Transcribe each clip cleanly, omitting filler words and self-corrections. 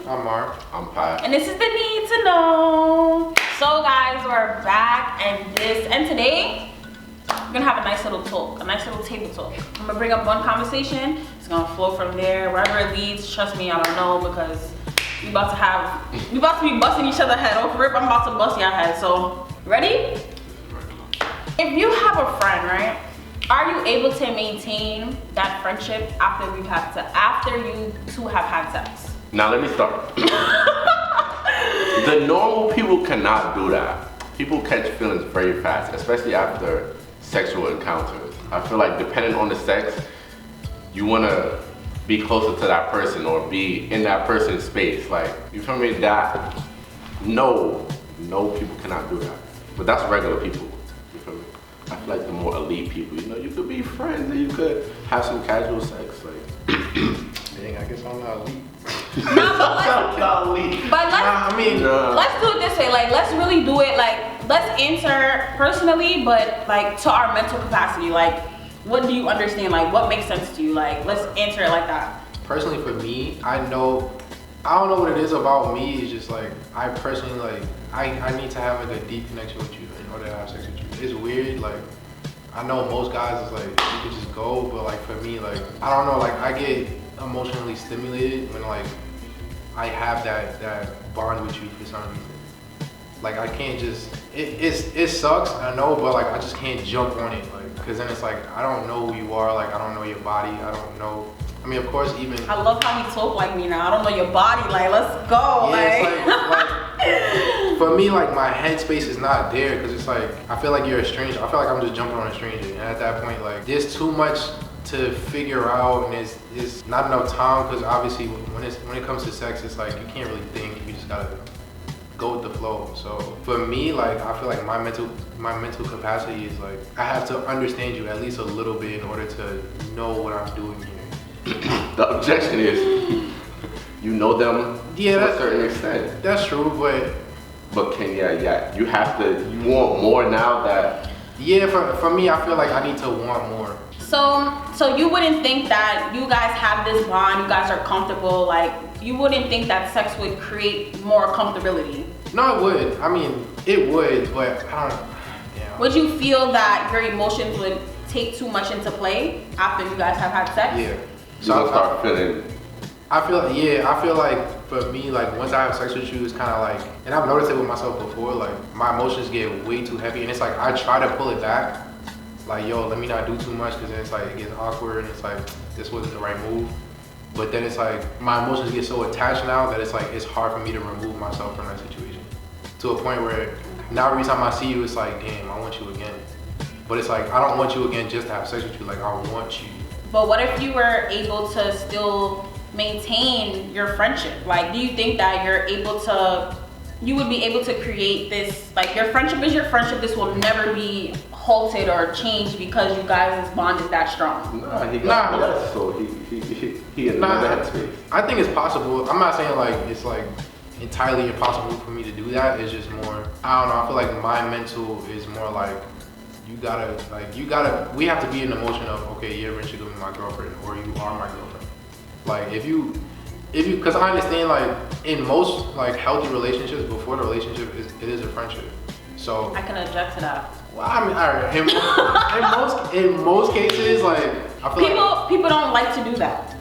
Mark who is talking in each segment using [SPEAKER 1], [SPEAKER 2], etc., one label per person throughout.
[SPEAKER 1] I'm Mark.
[SPEAKER 2] I'm Pat.
[SPEAKER 3] And this is the Need to Know. So guys, we're back and today we're gonna have a nice little talk, a nice little table talk. I'm gonna bring up one conversation. It's gonna flow from there. Wherever it leads, trust me, I don't know, because we about to be busting each other head off rip. I'm about to bust your head. So ready? If you have a friend, right? Are you able to maintain that friendship after you two have had sex?
[SPEAKER 2] Now let me start. The normal people cannot do that. People catch feelings very fast, especially after sexual encounters. I feel like depending on the sex, you want to be closer to that person or be in that person's space. Like, you feel me? That, no people cannot do that. But that's regular people. You feel me? I feel like the more elite people, you know, you could be friends and you could have some casual sex. Like,
[SPEAKER 1] dang, I guess I'm not elite.
[SPEAKER 3] Let's do it this way. Like, let's really do it. Like, let's answer personally, but like to our mental capacity. Like, what do you understand? Like, what makes sense to you? Like, let's answer it like that.
[SPEAKER 1] Personally, for me, I don't know what it is about me. It's just like, I personally, like, I need to have like a deep connection with you in order to have sex with you. It's weird. Like, I know most guys is like, you can just go, but like for me, like, I don't know, like, I get emotionally stimulated when like I have that bond with you for some reason. Like, I can't just, it sucks, I know, but like I just can't jump on it, like, because then it's like, I don't know who you are, like I don't know your body, I don't know, I mean, of course, even
[SPEAKER 3] I love how you talk like me now. I don't know your body, like, let's go.
[SPEAKER 1] Yeah, like for me, like, my headspace is not there, because it's like, I feel like you're a stranger. I feel like I'm just jumping on a stranger, and at that point, like, there's too much to figure out, and there's not enough time, because obviously when it comes to sex, it's like you can't really think, you just gotta go with the flow. So for me, like, I feel like my mental capacity is like, I have to understand you at least a little bit in order to know what I'm doing here.
[SPEAKER 2] the objection is, you know them to a certain extent.
[SPEAKER 1] That's true,
[SPEAKER 2] but can you have to, you want more now that.
[SPEAKER 1] Yeah, for me, I feel like I need to want more.
[SPEAKER 3] So you wouldn't think that you guys have this bond, you guys are comfortable, like, you wouldn't think that sex would create more comfortability?
[SPEAKER 1] No, it would. I mean, it would, but I don't know. Yeah.
[SPEAKER 3] Would you feel that your emotions would take too much into play after you guys have had sex?
[SPEAKER 1] Yeah.
[SPEAKER 2] So I start feeling.
[SPEAKER 1] I feel like for me, like, once I have sex with you, it's kind of like, and I've noticed it with myself before, like, my emotions get way too heavy, and it's like, I try to pull it back. Like, yo, let me not do too much, because then it's like, it gets awkward, and it's like, this wasn't the right move. But then it's like, my emotions get so attached now that it's like, it's hard for me to remove myself from that situation. To a point where now every time I see you, it's like, damn, I want you again. But it's like, I don't want you again just to have sex with you, like, I want you. But
[SPEAKER 3] what if you were able to still maintain your friendship? Like, do you think that you would be able to create this, like, your friendship is your friendship, this will never be halted or changed because you guys' bond is that strong?
[SPEAKER 2] Nah, he got less, so he in that space.
[SPEAKER 1] I think it's possible. I'm not saying like it's like entirely impossible for me to do that. It's just more, I don't know, I feel like my mental is more like, we have to be in the motion of, okay, you're eventually gonna be my girlfriend, or you are my girlfriend. Like, if you, because I understand, like, in most like healthy relationships, before the relationship, it is a friendship. So
[SPEAKER 3] I can object to that.
[SPEAKER 1] Well, I mean, all right. In most cases, like, I feel
[SPEAKER 3] people don't like to do that.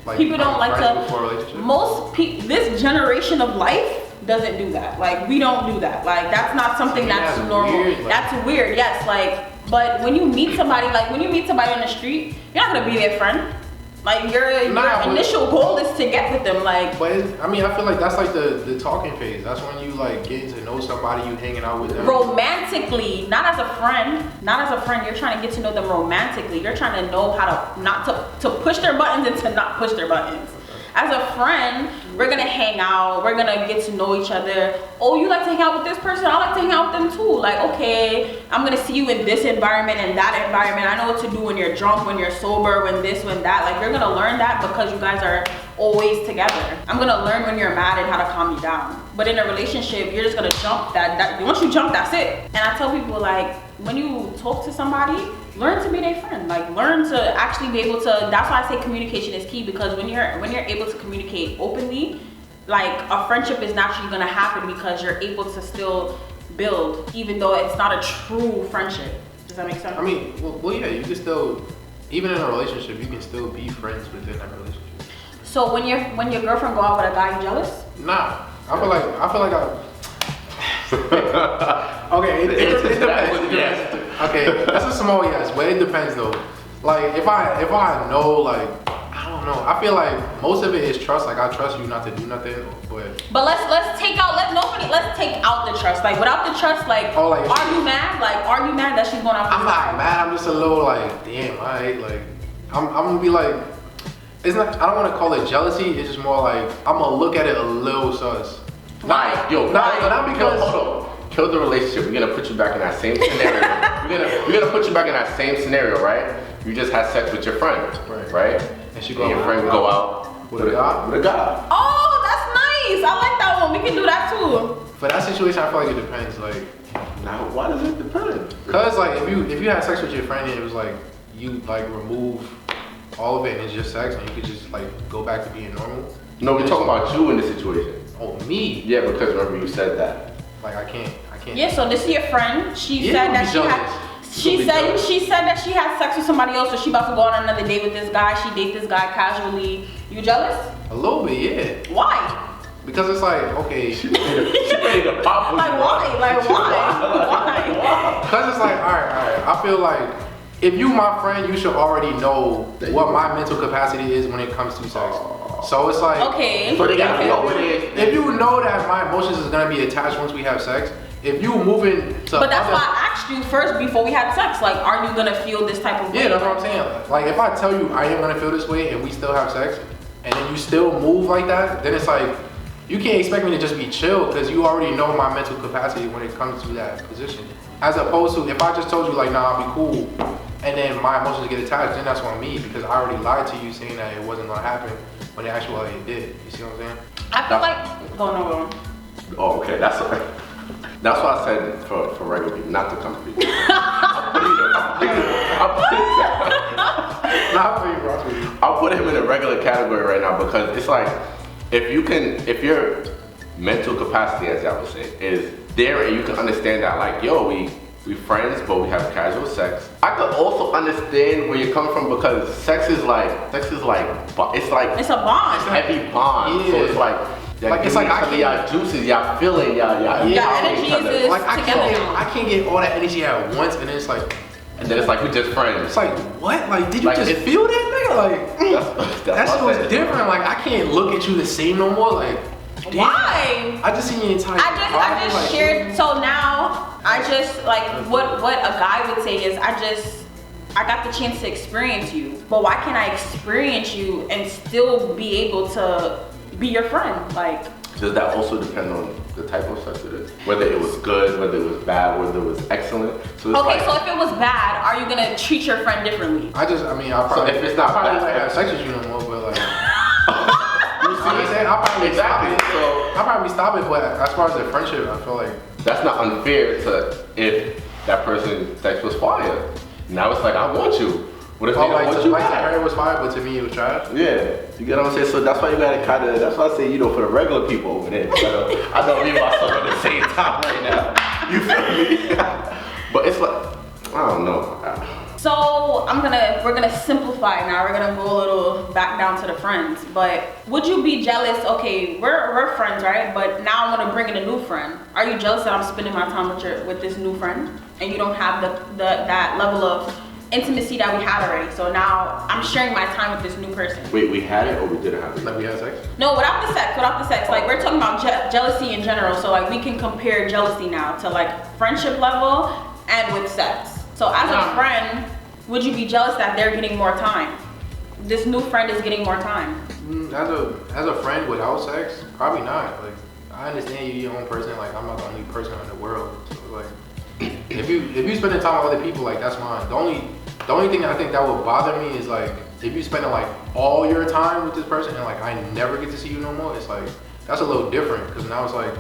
[SPEAKER 1] Like,
[SPEAKER 3] people don't like to.
[SPEAKER 1] Before a relationship?
[SPEAKER 3] This generation of life doesn't do that. Like, we don't do that. Like, that's not something that's normal.
[SPEAKER 1] Weird, like,
[SPEAKER 3] that's weird. Yes, like, but when you meet somebody, like, when you meet somebody on the street, you're not gonna be their friend. Like, your initial goal is to get with them, like.
[SPEAKER 1] But I mean, I feel like that's like the talking phase. That's when you like getting to know somebody, you hanging out with them.
[SPEAKER 3] Romantically, not as a friend. Not as a friend. You're trying to get to know them romantically. You're trying to know how to not to push their buttons and to not push their buttons. As a friend, we're gonna hang out, we're gonna get to know each other. Oh, you like to hang out with this person? I like to hang out with them too. Like, okay, I'm gonna see you in this environment and that environment. I know what to do when you're drunk, when you're sober, when this, when that. Like, you're gonna learn that because you guys are always together. I'm gonna learn when you're mad and how to calm you down. But in a relationship, you're just gonna jump that once you jump, that's it. And I tell people, like, when you talk to somebody, learn to be their friend. Like, learn to actually be able to, that's why I say communication is key, because when you're able to communicate openly, like, a friendship is naturally gonna happen because you're able to still build, even though it's not a true friendship. Does that make sense?
[SPEAKER 1] I mean, well yeah, you can still, even in a relationship, you can still be friends within that relationship.
[SPEAKER 3] So when your girlfriend go out with a guy, you jealous?
[SPEAKER 1] Nah, I feel like okay, it depends. Yes. Okay, that's a small yes, but it depends though. Like, if I know, like, I don't know. I feel like most of it is trust. Like, I trust you not to do nothing, but
[SPEAKER 3] let's take out the trust. Like, without the trust, like,
[SPEAKER 1] oh, like,
[SPEAKER 3] are you mad? Like, are you mad that she's going out?
[SPEAKER 1] I'm not mad. I'm just a little like, damn, alright. Like, I'm gonna be like, it's not. I don't want to call it jealousy. It's just more like I'm gonna look at it a little sus.
[SPEAKER 3] Why?
[SPEAKER 1] Not because.
[SPEAKER 2] Hold on. Kill the relationship. We're gonna put you back in that same scenario. we're gonna put you back in that same scenario, right? You just had sex with your friend, right? And your friend go out
[SPEAKER 1] with a guy.
[SPEAKER 2] With a guy.
[SPEAKER 3] Oh, that's nice. I like that one. We can do that too.
[SPEAKER 1] For that situation, I feel like it depends. Like,
[SPEAKER 2] now, why does it depend?
[SPEAKER 1] Cause like if you had sex with your friend and it was like you like remove all of it and it's just sex and you could just like go back to being normal.
[SPEAKER 2] No, we're talking about you in this situation.
[SPEAKER 1] Oh, me?
[SPEAKER 2] Yeah, because remember you said that.
[SPEAKER 1] Like, I can't.
[SPEAKER 3] Yeah, so this is your friend. She said that she said that she had sex with somebody else, so she about to go on another date with this guy. She date this guy casually. You jealous?
[SPEAKER 1] A little bit, yeah.
[SPEAKER 3] Why?
[SPEAKER 1] Because it's like, okay.
[SPEAKER 2] She ready to pop with
[SPEAKER 3] like, why? Like, why?
[SPEAKER 1] Because it's like, all right. I feel like if you my friend, you should already know what my mental capacity is when it comes to sex. So it's like,
[SPEAKER 3] okay.
[SPEAKER 2] So they gotta know what it is.
[SPEAKER 1] If you know that my emotions is gonna be attached once we have sex, if you moving to
[SPEAKER 3] but that's why I asked you first before we had sex. Like, are you gonna feel this type of way?
[SPEAKER 1] Yeah, that's what I'm saying. Like, if I tell you I am gonna feel this way and we still have sex, and then you still move like that, then it's like you can't expect me to just be chill because you already know my mental capacity when it comes to that position. As opposed to if I just told you like, nah, I'll be cool, and then my emotions get attached, then that's on me because I already lied to you saying that it wasn't gonna happen when it actually did. You see what I'm saying?
[SPEAKER 3] I feel like go on.
[SPEAKER 2] Oh, okay, that's why I said for regular people not to come to people. I'll put him in a regular category right now because it's like if your mental capacity, as I would say, is there and you can understand that, like, yo, we friends, but we have casual sex. I could also understand where you're coming from because sex is like it's a bond.
[SPEAKER 3] It's a
[SPEAKER 2] heavy bond.
[SPEAKER 1] Yeah.
[SPEAKER 2] So it's like it's like y'all juices, y'all feeling, y'all
[SPEAKER 3] energy is
[SPEAKER 1] like
[SPEAKER 3] together.
[SPEAKER 1] I can't get all that energy at once, and then it's like
[SPEAKER 2] we just friends.
[SPEAKER 1] It's like, what? Like, did you just feel that, nigga? Like, that shit was different. Like, I can't look at you the same no more. Like, damn.
[SPEAKER 3] Why?
[SPEAKER 1] I just seen your entire.
[SPEAKER 3] I just
[SPEAKER 1] like,
[SPEAKER 3] shared. So now I just like what a guy would say is I got the chance to experience you, but why can't I experience you and still be able to be your friend? Like,
[SPEAKER 2] does that also depend on the type of sex it is? Whether it was good, whether it was bad, whether it was excellent. So
[SPEAKER 3] okay, so if it was bad, are you gonna treat your friend differently?
[SPEAKER 1] I'll probably,
[SPEAKER 2] so if it's not
[SPEAKER 1] bad,
[SPEAKER 2] bad,
[SPEAKER 1] have sex with you no more, but like.
[SPEAKER 2] You see what I'm saying?
[SPEAKER 1] I'll probably stop it, but as far as the friendship, I feel like
[SPEAKER 2] that's not unfair to if that person's sex was fire. Now it's like, I want you. What if they don't want you back?
[SPEAKER 1] To her it was fire, but to me it was trash?
[SPEAKER 2] Yeah, you get what I'm saying? So that's why you gotta that's why I say, for the regular people over there. I don't me and myself at the same time right now. You feel me? But it's like, I don't know.
[SPEAKER 3] So we're gonna simplify now. We're gonna go a little back down to the friends. But would you be jealous? Okay, we're friends, right? But now I'm gonna bring in a new friend. Are you jealous that I'm spending my time with this new friend, and you don't have that level of intimacy that we had already? So now I'm sharing my time with this new person.
[SPEAKER 2] Wait, we had it or we didn't have it?
[SPEAKER 1] Like we had sex?
[SPEAKER 3] No, without the sex. Like, we're talking about jealousy in general. So like we can compare jealousy now to like friendship level and with sex. So as a friend, would you be jealous that they're getting more time? This new friend is getting more time.
[SPEAKER 1] As a friend without sex, probably not. Like, I understand you're your own person. Like, I'm not the only person in the world. So like, if you spending time with other people, like that's fine. The only thing I think that would bother me is like if you spending like all your time with this person and like I never get to see you no more. It's like that's a little different because now it's like,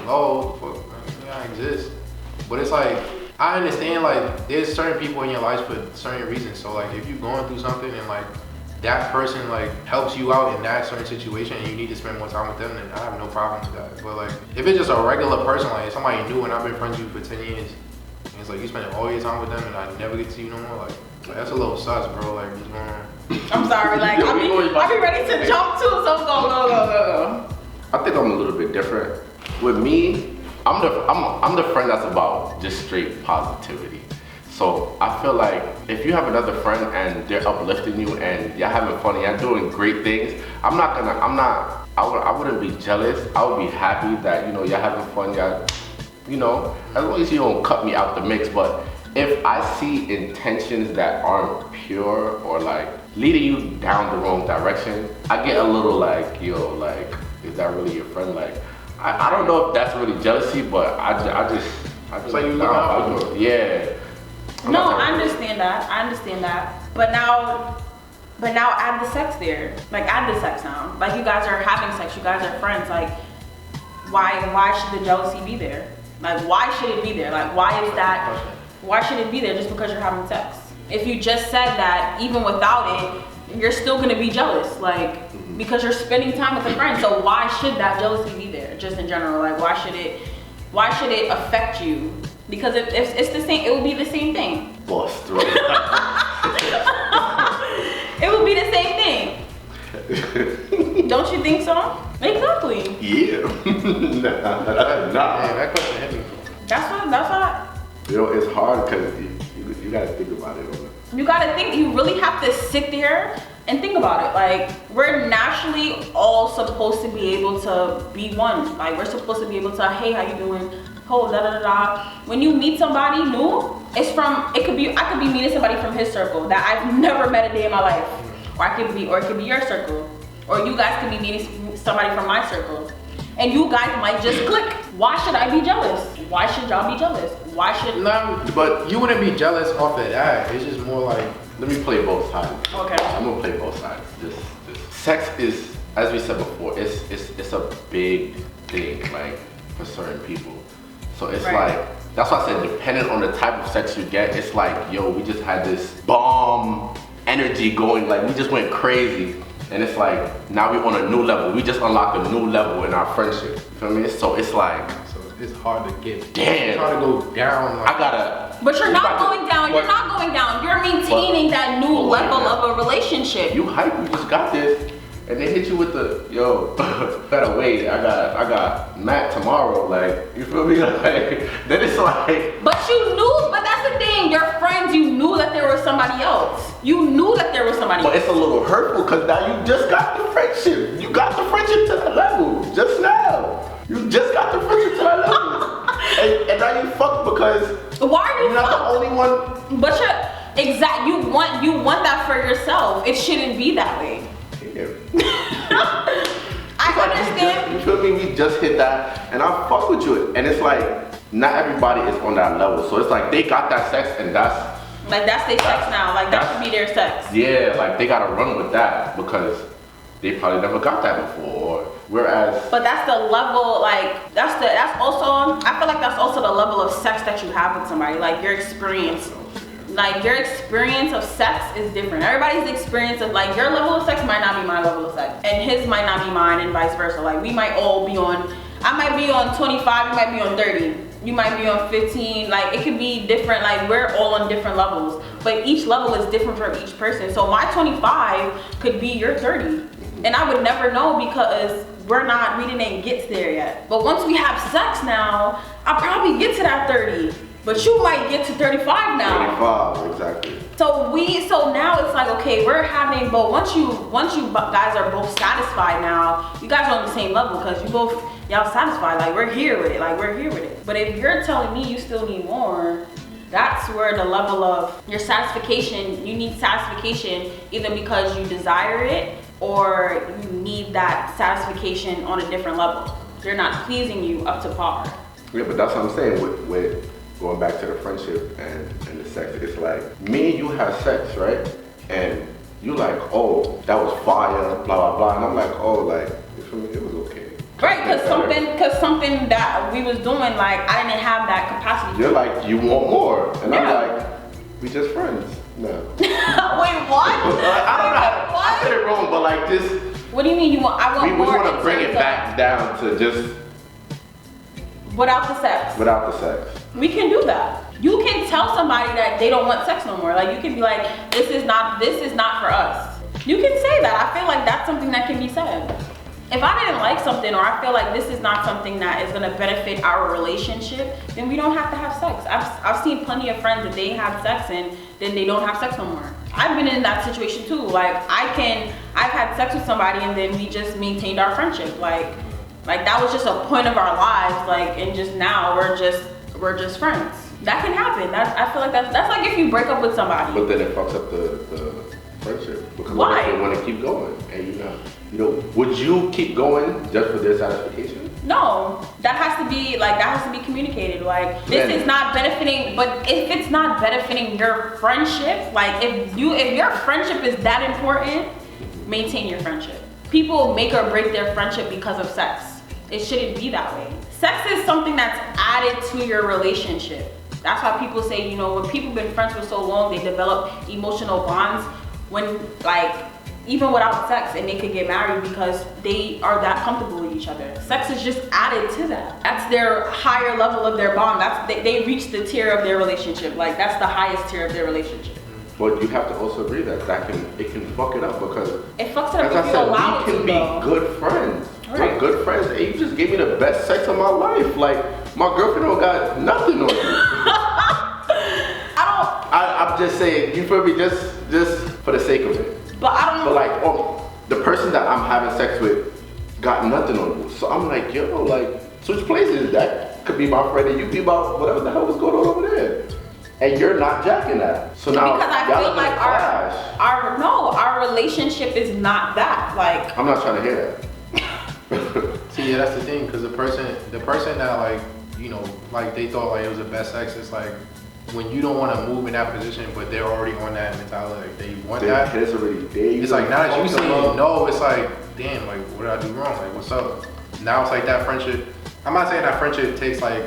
[SPEAKER 1] oh, fuck, yeah, I exist. But it's like I understand like there's certain people in your life for certain reasons. So like if you're going through something and like that person like helps you out in that certain situation and you need to spend more time with them, then I have no problem with that. But like if it's just a regular person, like somebody new and I've been friends with you for 10 years, and it's like you spending all your time with them and I never get to see you no more, like that's a little sus, bro. Like what's going on?
[SPEAKER 3] I'm sorry, like I'll be ready to jump too, so go.
[SPEAKER 2] I think I'm a little bit different. With me, I'm the friend that's about just straight positivity. So I feel like if you have another friend and they're uplifting you and you're having fun and you're doing great things, I wouldn't be jealous. I would be happy that, you know, you're having fun, as long as you don't cut me out the mix. But if I see intentions that aren't pure or like leading you down the wrong direction, I get a little like, yo, like, is that really your friend? Like, I don't know if that's really jealousy, but I just
[SPEAKER 1] like you look out for
[SPEAKER 2] you. Yeah.
[SPEAKER 3] No, I understand that. But now add the sex there. Like add the sex now. Like you guys are having sex, you guys are friends. Like why should the jealousy be there? Like why should it be there? Like why should it be there just because you're having sex? If you just said that even without it, you're still gonna be jealous. Like because you're spending time with a friend. So why should that jealousy be there? Just in general. Like why should it affect you? Because if it's the same, it would be the same thing.
[SPEAKER 2] Boss throat.
[SPEAKER 3] It would be the same thing. Don't you think so? Exactly.
[SPEAKER 2] Yeah. Nah.
[SPEAKER 1] Man, that question hit me.
[SPEAKER 3] That's what.
[SPEAKER 2] You know, it's hard because you gotta think about it.
[SPEAKER 3] You gotta think. You really have to sit there and think about it. Like we're naturally all supposed to be able to be one. Like we're supposed to be able to, hey, how you doing? Oh, da da da da. When you meet somebody new, I could be meeting somebody from his circle that I've never met a day in my life, or it could be your circle, or you guys could be meeting somebody from my circle, and you guys might just click. Why should I be jealous? Why should y'all be jealous? Why should?
[SPEAKER 1] No, but you wouldn't be jealous off of that. It's just more like
[SPEAKER 2] let me play both sides.
[SPEAKER 3] Okay.
[SPEAKER 2] I'm gonna play both sides. This sex is, as we said before, it's a big thing, like for certain people. So it's
[SPEAKER 3] right.
[SPEAKER 2] Like, that's why I said depending on the type of sex you get, it's like, yo, we just had this bomb energy going, like we just went crazy. And it's like, now we're on a new level. We just unlocked a new level in our friendship. You feel me? So it's like,
[SPEAKER 1] it's hard to get.
[SPEAKER 2] Damn.
[SPEAKER 1] It's hard to go down. Like,
[SPEAKER 3] But you're not going down. You're not going down. You're maintaining that new level of a relationship.
[SPEAKER 2] You hype, you just got this. And they hit you with the, yo, better wait, I got Matt tomorrow, like, you feel me? Like, then it's like.
[SPEAKER 3] But that's the thing, your friends, you knew that there was somebody else. You knew that there was somebody else.
[SPEAKER 2] But it's a little hurtful because now you just got the friendship. You got the friendship to that level, just now. You just got the friendship to that level. and now you fucked because
[SPEAKER 3] why are you
[SPEAKER 2] not the only one.
[SPEAKER 3] But you want that for yourself. It shouldn't be that way. I understand.
[SPEAKER 2] You feel me? We just hit that, and I fuck with you. And it's like, not everybody is on that level. So it's like they got that sex, and that's
[SPEAKER 3] their sex now. Like that should be their sex.
[SPEAKER 2] Yeah, like they gotta run with that because they probably never got that before. Whereas,
[SPEAKER 3] but that's the level. Like that's also. I feel like that's also the level of sex that you have with somebody. Like your experience. Like your experience of sex is different. Everybody's experience of like your level of sex might not be my level of sex, and his might not be mine, and vice versa. Like we might all be on. I might be on 25. You might be on 30. You might be on 15. Like it could be different. Like we're all on different levels, but each level is different for each person. So my 25 could be your 30, and I would never know because we didn't get there yet. But once we have sex now, I'll probably get to that 30. But you might get to 35 now.
[SPEAKER 2] 35, exactly.
[SPEAKER 3] So now it's like, okay, we're having, but once you guys are both satisfied now, you guys are on the same level because y'all satisfied. Like we're here with it. But if you're telling me you still need more, that's where the level of your satisfaction, you need satisfaction either because you desire it or you need that satisfaction on a different level. They're not pleasing you up to par.
[SPEAKER 2] Yeah, but that's what I'm saying with going back to the friendship and the sex. It's like, me and you have sex, right? And you like, oh, that was fire, blah, blah, blah. And I'm like, oh, like, it was okay.
[SPEAKER 3] Right, because something that we was doing, like, I didn't have that capacity.
[SPEAKER 2] You're like, you want more. And
[SPEAKER 3] Yeah.
[SPEAKER 2] I'm like, we just friends. No.
[SPEAKER 3] Wait, what?
[SPEAKER 2] I don't know. I said it wrong, but like this.
[SPEAKER 3] What do you mean you want? I want
[SPEAKER 2] We
[SPEAKER 3] more.
[SPEAKER 2] want to bring it back down to just
[SPEAKER 3] without the sex.
[SPEAKER 2] without the sex.
[SPEAKER 3] We can do that. You can tell somebody that they don't want sex no more. Like, you can be like, this is not for us. You can say that. I feel like that's something that can be said. If I didn't like something, or I feel like this is not something that is gonna benefit our relationship, then we don't have to have sex. I've seen plenty of friends that they have sex and then they don't have sex no more. I've been in that situation too. Like, I've had sex with somebody and then we just maintained our friendship. Like that was just a point of our lives. Like, and just now we're just friends. That can happen. I feel like that's like if you break up with somebody.
[SPEAKER 2] But then it fucks up the friendship. Because
[SPEAKER 3] Why?
[SPEAKER 2] what if they want to keep going? And you know, would you keep going just for their satisfaction?
[SPEAKER 3] No, that has to be communicated. Like, this
[SPEAKER 2] Then-
[SPEAKER 3] is not benefiting, but if it's not benefiting your friendship, like if your friendship is that important, maintain your friendship. People make or break their friendship because of sex. It shouldn't be that way. Sex is something that's added to your relationship. That's why people say, you know, when people been friends for so long, they develop emotional bonds when, like, even without sex, and they could get married because they are that comfortable with each other. Sex is just added to that. That's their higher level of their bond. They reach the tier of their relationship. Like, that's the highest tier of their relationship.
[SPEAKER 2] But you have to also agree that it can fuck it up, because
[SPEAKER 3] It fucks it up
[SPEAKER 2] as I
[SPEAKER 3] if you
[SPEAKER 2] said,
[SPEAKER 3] allow it
[SPEAKER 2] we
[SPEAKER 3] to,
[SPEAKER 2] can be
[SPEAKER 3] though.
[SPEAKER 2] good friends.
[SPEAKER 3] Right.
[SPEAKER 2] We're good friends. And you just gave me the best sex of my life. Like, my girlfriend don't got nothing on you. I'm just saying, you feel me? Just for the sake of it.
[SPEAKER 3] But I don't.
[SPEAKER 2] But like, oh, the person that I'm having sex with got nothing on you. So I'm like, yo, like, switch places. That could be my friend and you be about whatever the hell was going on over there. And you're not jacking that. So now,
[SPEAKER 3] Because I
[SPEAKER 2] y'all
[SPEAKER 3] feel
[SPEAKER 2] are
[SPEAKER 3] like
[SPEAKER 2] gonna clash.
[SPEAKER 3] our relationship is not that. Like,
[SPEAKER 2] I'm not trying to hear that.
[SPEAKER 1] See, yeah, that's the thing, because the person that, like, you know, like, they thought like it was the best sex, it's like when you don't want to move in that position, but they're already on that mentality, like they want
[SPEAKER 2] Their
[SPEAKER 1] that.
[SPEAKER 2] head's already there.
[SPEAKER 1] It's like, now that you say no, it's like, damn, like, what did I do wrong? Like, what's up? Now it's like that friendship. I'm not saying that friendship takes like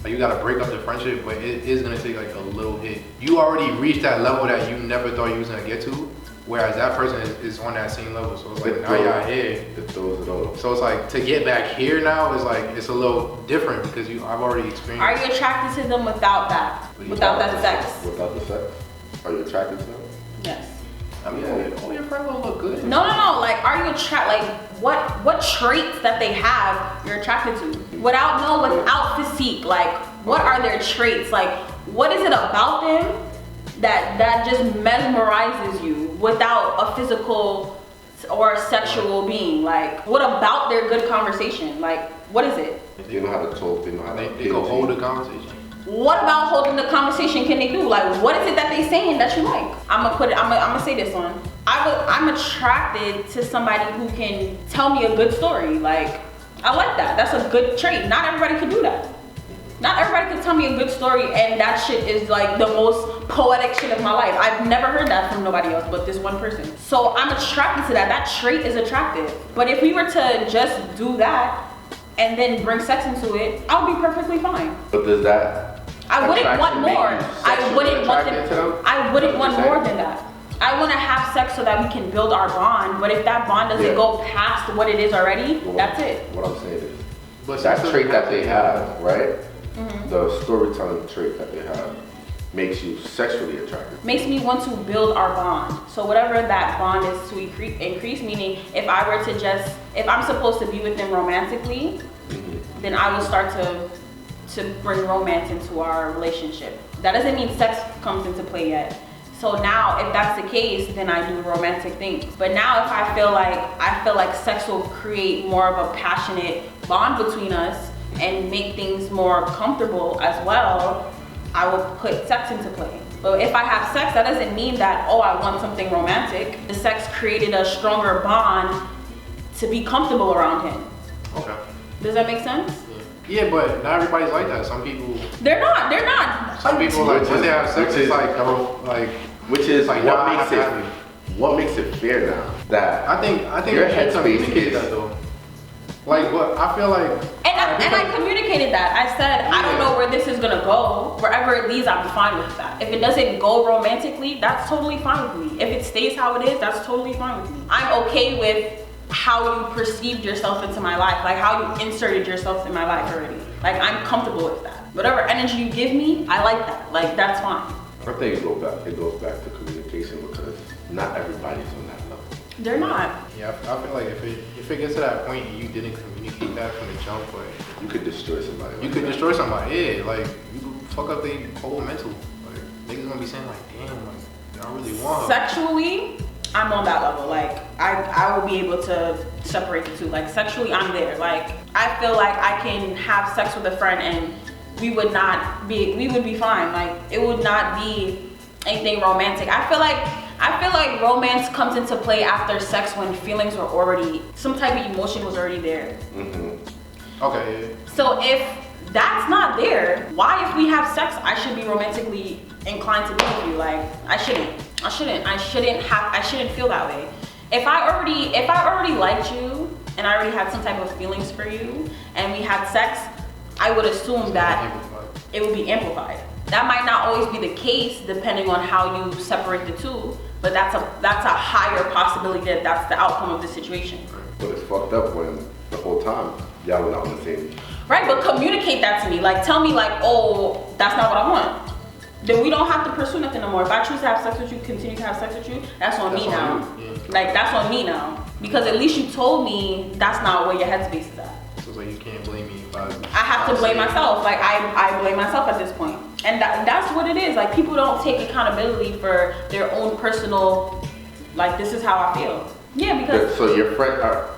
[SPEAKER 1] you gotta break up the friendship, but it is gonna take like a little hit. You already reached that level that you never thought you was gonna get to, whereas that person is on that same level. So it's like, now y'all here.
[SPEAKER 2] It throws it off.
[SPEAKER 1] So it's like, to get back here now is like, it's a little different because I've already experienced.
[SPEAKER 3] are you attracted to them without that? Without that sex?
[SPEAKER 2] Without the sex. Are you attracted to them?
[SPEAKER 3] Yes.
[SPEAKER 1] I mean, all your friends don't look good.
[SPEAKER 3] No. Like, are you attracted? Like, what traits that they have you're attracted to? Without physique. Like, what are their traits? Like, what is it about them that just mesmerizes you without a physical or sexual being? Like, what about their good conversation? Like, what is it?
[SPEAKER 2] They know how to talk. They know how to.
[SPEAKER 1] They can hold a conversation.
[SPEAKER 3] What about holding the conversation can they do? Like, what is it that they saying that you like? I'm gonna say this one. I'm attracted to somebody who can tell me a good story. Like, I like that. That's a good trait. Not everybody can do that. Not everybody can tell me a good story and that shit is like the most poetic shit of my life. I've never heard that from nobody else but this one person. So I'm attracted to that. That trait is attractive. But if we were to just do that and then bring sex into it, I'll be perfectly fine.
[SPEAKER 2] But does that?
[SPEAKER 3] I wouldn't want more. I wouldn't want
[SPEAKER 2] attracted to them?
[SPEAKER 3] I wouldn't want
[SPEAKER 2] What you're
[SPEAKER 3] more than that. I want to have sex so that we can build our bond. But if that bond doesn't
[SPEAKER 2] Yeah.
[SPEAKER 3] go past what it is already,
[SPEAKER 2] Well,
[SPEAKER 3] that's it.
[SPEAKER 2] What I'm saying is,
[SPEAKER 1] But
[SPEAKER 2] that
[SPEAKER 1] sex
[SPEAKER 2] trait
[SPEAKER 1] doesn't
[SPEAKER 2] that
[SPEAKER 1] have
[SPEAKER 2] they
[SPEAKER 1] to-
[SPEAKER 2] have, right?
[SPEAKER 3] Mm-hmm.
[SPEAKER 2] The storytelling trait that they have makes you sexually attractive.
[SPEAKER 3] Makes me want to build our bond. So whatever that bond is to increase, meaning if I'm supposed to be with them romantically, then I will start to bring romance into our relationship. That doesn't mean sex comes into play yet. So now, if that's the case, then I do romantic things. But now, if I feel like sex will create more of a passionate bond between us and make things more comfortable as well, I will put sex into play. But if I have sex, that doesn't mean that, oh, I want something romantic. The sex created a stronger bond to be comfortable around him.
[SPEAKER 1] Okay.
[SPEAKER 3] Does that make sense?
[SPEAKER 1] Yeah, but not everybody's like that. Some people.
[SPEAKER 3] They're not.
[SPEAKER 1] Some people like when they have sex, it's like
[SPEAKER 2] which is
[SPEAKER 1] like
[SPEAKER 2] what makes it fair now that
[SPEAKER 1] I think
[SPEAKER 2] your
[SPEAKER 1] we should communicate that though. Like what I feel like.
[SPEAKER 3] And I communicated that. I said I don't know where this is gonna go. Wherever it leads, I'm fine with that. If it doesn't go romantically, that's totally fine with me. If it stays how it is, that's totally fine with me. I'm okay with how you perceived yourself into my life, like how you inserted yourself in my life already. Like I'm comfortable with that. Whatever energy you give me, I like that. Like that's fine.
[SPEAKER 2] I think it goes back to communication because not everybody's on that level.
[SPEAKER 3] They're not.
[SPEAKER 1] Yeah, I feel like if it gets to that point and you didn't communicate that from the jump, like
[SPEAKER 2] you could destroy somebody.
[SPEAKER 1] You could destroy somebody. Yeah, like you could fuck up their whole mental. Like niggas gonna be saying like, damn, like I really want her.
[SPEAKER 3] Sexually, I'm on that level. Like I will be able to separate the two. Like sexually, I'm there. Like I feel like I can have sex with a friend and we would be fine. Like it would not be anything romantic. I feel like romance comes into play after sex when feelings were already, some type of emotion was already there.
[SPEAKER 2] Mm-hmm.
[SPEAKER 1] Okay. Yeah.
[SPEAKER 3] So if that's not there, why if we have sex I should be romantically inclined to be with you? Like I shouldn't feel that way. If I already liked you and I already had some type of feelings for you and we had sex, I would assume that it would be amplified. That might not always be the case depending on how you separate the two, but that's a higher possibility that that's the outcome of the situation.
[SPEAKER 2] But it's fucked up when the whole time y'all were not on the same.
[SPEAKER 3] Right, but communicate that to me. Like tell me like, oh, that's not what I want. Then we don't have to pursue nothing no more. If I choose to have sex with you, continue to have sex with you, that's on me now.
[SPEAKER 1] Yeah.
[SPEAKER 3] Like that's on me now. Because at least you told me that's not where your headspace is at.
[SPEAKER 1] So it's like you can't blame me if
[SPEAKER 3] I have to blame myself. Like I blame myself at this point. And that's what it is. Like people don't take accountability for their own personal, like this is how I feel. Yeah, because.
[SPEAKER 2] So your friend so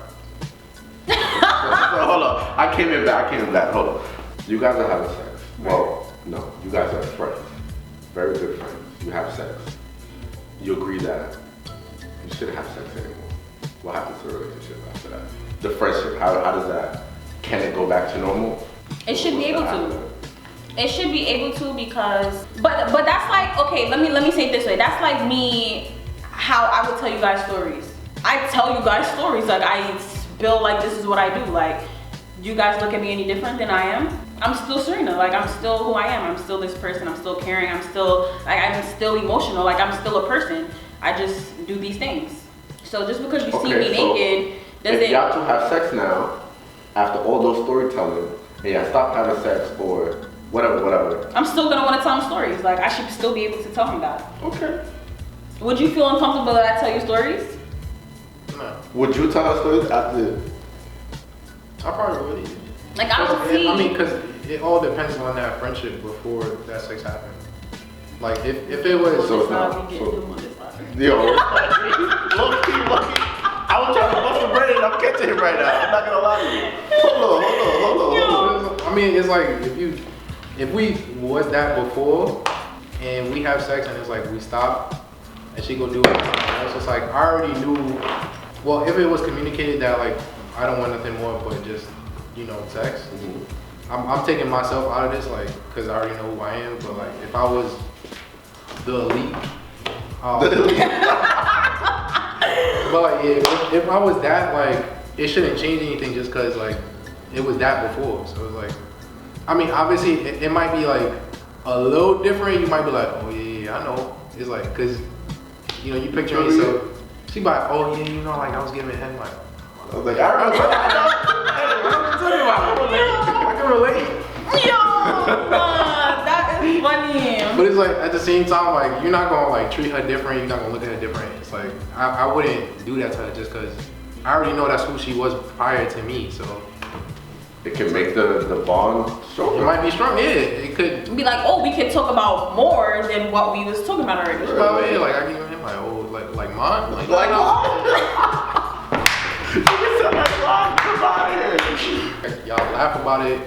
[SPEAKER 2] hold on. I came in back. Hold on. You guys are having sex. Well, no, you guys are friends. Very good friends. You have sex. You agree that you shouldn't have sex anymore. What happens to the relationship after that? The friendship, how does that, can it go back to normal?
[SPEAKER 3] It should be able to. It should be able to because, but that's like, okay, let me say it this way. That's like me, how I would tell you guys stories. I tell you guys stories, like I spill like this is what I do. Like, you guys look at me any different than I am? I'm still Serena, like I'm still who I am. I'm still this person, I'm still caring, I'm still emotional, like I'm still a person. I just do these things. So just because you see me naked, doesn't...
[SPEAKER 2] If y'all two have sex now, after all those storytelling, and y'all stop having sex or whatever.
[SPEAKER 3] I'm still gonna wanna tell him stories. Like I should still be able to tell him that.
[SPEAKER 2] Okay.
[SPEAKER 3] Would you feel uncomfortable that I tell you stories?
[SPEAKER 1] No.
[SPEAKER 2] Would you tell us stories after?
[SPEAKER 1] I probably would.
[SPEAKER 3] Like I don't see.
[SPEAKER 1] I mean, because it all depends on that friendship before that sex happened. Like if it was.
[SPEAKER 2] So yo, low-key. I was trying to bust the brain. I'm catching it right now. I'm not gonna lie to you. Hold on.
[SPEAKER 1] I mean, it's like if we was that before, and we have sex, and it's like we stop, and she go do it. It's just like I already knew. Well, if it was communicated that like I don't want nothing more but just sex. Mm-hmm. I'm taking myself out of this, like, because I already know who I am. But like, if I was the elite, but like, if I was that, like, it shouldn't change anything just because like it was that before. So it's like, I mean, obviously it might be like a little different. You might be like, oh yeah, I know. It's like, cause you picture yourself. She be like, oh yeah, like I was giving head, like.
[SPEAKER 2] I was like, I can relate.
[SPEAKER 3] Yo, that is funny.
[SPEAKER 1] But it's like at the same time, like you're not gonna like treat her different. You're not gonna look at her different. It's like I wouldn't do that to her just because I already know that's who she was prior to me. So
[SPEAKER 2] it can make the bond stronger.
[SPEAKER 1] It might be strong. Yeah, it could
[SPEAKER 3] be like, oh, we can talk about more than what we was talking about already.
[SPEAKER 1] Well, yeah, like I give him like, oh, like mine, like
[SPEAKER 2] you sound like mom. Come out here.
[SPEAKER 1] Y'all laugh about it.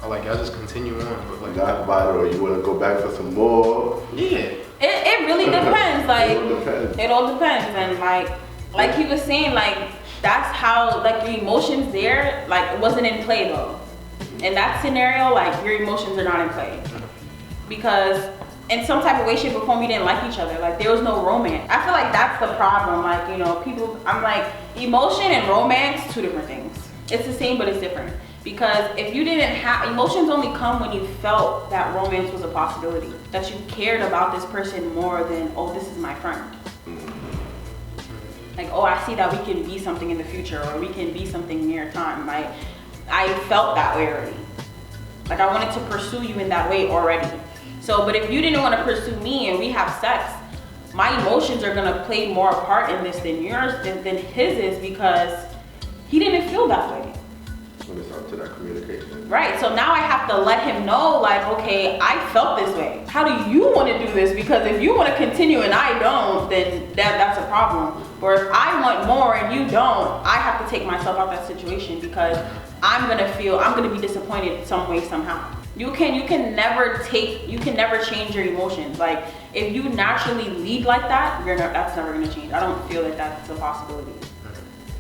[SPEAKER 1] Or like y'all just continue on, but like
[SPEAKER 2] Not about it, or you want to go back for some more.
[SPEAKER 1] yeah.
[SPEAKER 3] It really depends. Like
[SPEAKER 2] It all depends.
[SPEAKER 3] and like he was saying, like that's how like your emotions there, like it wasn't in play though. In that scenario, like your emotions are not in play because in some type of way, shape, or form, we didn't like each other. Like there was no romance. I feel like that's the problem. Like people. I'm like emotion and romance, two different things. It's the same, but it's different. Because if you didn't have emotions, only come when you felt that romance was a possibility. That you cared about this person more than this is my friend. Like I see that we can be something in the future, or we can be something near time. Like I felt that way already. Like I wanted to pursue you in that way already. So, but if you didn't want to pursue me and we have sex, my emotions are gonna play more a part in this than yours, than his is, because he didn't feel that way.
[SPEAKER 2] When it's up to that communication.
[SPEAKER 3] Right, so now I have to let him know, like, okay, I felt this way. How do you want to do this? Because if you want to continue and I don't, then that's a problem. Or if I want more and you don't, I have to take myself out of that situation because I'm gonna be disappointed some way, somehow. You can never change your emotions. Like if you naturally lead like that, that's never gonna change. I don't feel like that's a possibility.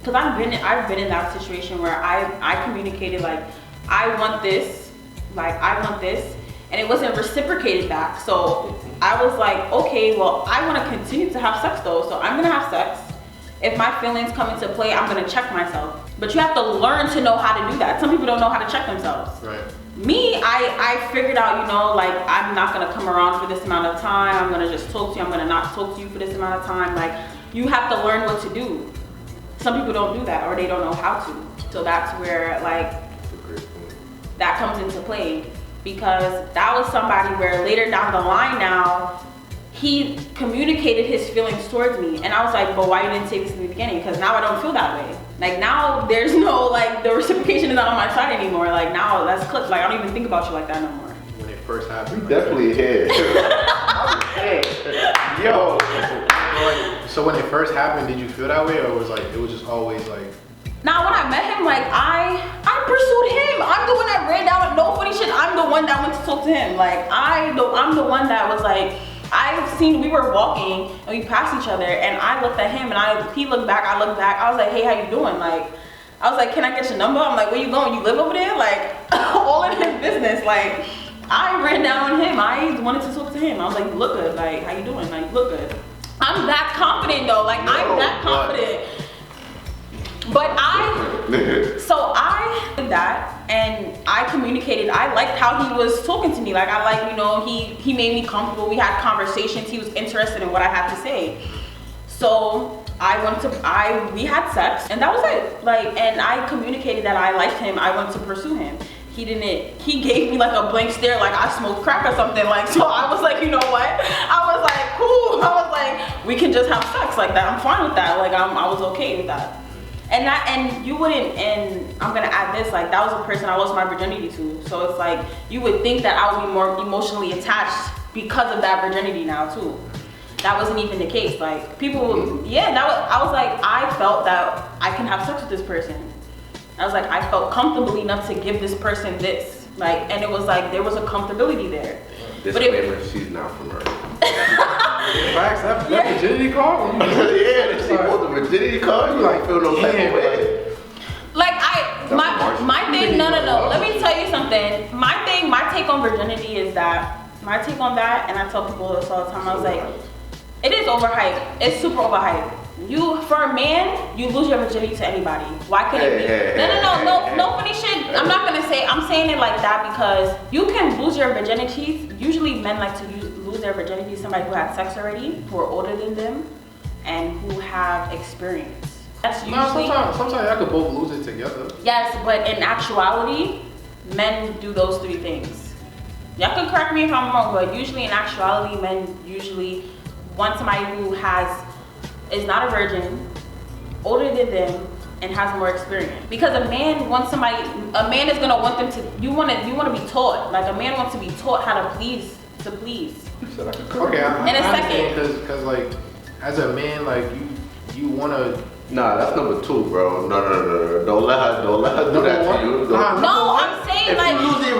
[SPEAKER 3] Cause I've been in that situation where I communicated like I want this, and it wasn't reciprocated back. So I was like, okay, well I want to continue to have sex though, so I'm gonna have sex. If my feelings come into play, I'm gonna check myself. But you have to learn to know how to do that. Some people don't know how to check themselves.
[SPEAKER 1] Right.
[SPEAKER 3] Me, I figured out, like I'm not gonna come around for this amount of time. I'm gonna just talk to you. I'm gonna not talk to you for this amount of time. Like you have to learn what to do. Some people don't do that, or they don't know how to. So that's where like that comes into play, because that was somebody where later down the line now, he communicated his feelings towards me, and I was like, but why you didn't say this in the beginning? Because now I don't feel that way. Like now there's no, like the reciprocation is not on my side anymore. Like now that's clipped. Like I don't even think about you like that no more.
[SPEAKER 1] When it first happened.
[SPEAKER 2] We definitely here. Yo.
[SPEAKER 1] So when it first happened, did you feel that way, or was it was just always like?
[SPEAKER 3] Now when I met him, like I pursued him. I'm the one that ran down, no funny shit. I'm the one that went to talk to him. Like I'm the one that was like, we were walking and we passed each other, and I looked at him and he looked back, I looked back. I was like, hey, how you doing? Like, I was like, can I get your number? I'm like, where you going? You live over there? Like, all in his business. Like, I ran down on him. I wanted to talk to him. I was like, you look good. Like, how you doing? Like, you look good. I'm that confident though. Like, I'm that confident. But I did that, and I communicated. I liked how he was talking to me. Like I like, he made me comfortable. We had conversations. He was interested in what I had to say. So we had sex, and that was it. Like, and I communicated that I liked him. I wanted to pursue him. He gave me like a blank stare, like I smoked crack or something. Like, so I was like, you know what? I was like, cool. I was like, we can just have sex like that. I'm fine with that. Like I was okay with that. And I'm gonna add this, like that was a person I lost my virginity to. So it's like, you would think that I would be more emotionally attached because of that virginity now too. That wasn't even the case. Like people, I was like, I felt that I can have sex with this person. I was like, I felt comfortable enough to give this person this. Like, and it was like, there was a comfortability there.
[SPEAKER 2] Disclaimer, she's not from Earth.
[SPEAKER 1] Facts, that virginity card?
[SPEAKER 2] Yeah, she wants the virginity card. You like feel no type of way.
[SPEAKER 3] Like my thing, no. Let me tell you something. My take on virginity is that, and I tell people this all the time, I was like, it is overhyped. It's super overhyped. For a man, you lose your virginity to anybody. Why couldn't it be? No funny shit. I'm not gonna say, I'm saying it like that because you can lose your virginity. Usually men like to lose their virginity to somebody who had sex already, who are older than them, and who have experience. That's usually.
[SPEAKER 1] Sometimes I could both lose it together.
[SPEAKER 3] Yes, but in actuality, men do those three things. Y'all can correct me if I'm wrong, but usually in actuality, men usually want somebody who is not a virgin, older than them, and has more experience. Because a man is gonna want them to. You wanna be taught. Like a man wants to be taught how to please.
[SPEAKER 1] Okay,
[SPEAKER 3] in a second.
[SPEAKER 1] Because like, as a man, like you wanna.
[SPEAKER 2] Nah, that's number 2, bro. No. Don't let her do that to you.
[SPEAKER 3] No, I'm saying
[SPEAKER 2] if
[SPEAKER 3] like.
[SPEAKER 2] If you lose your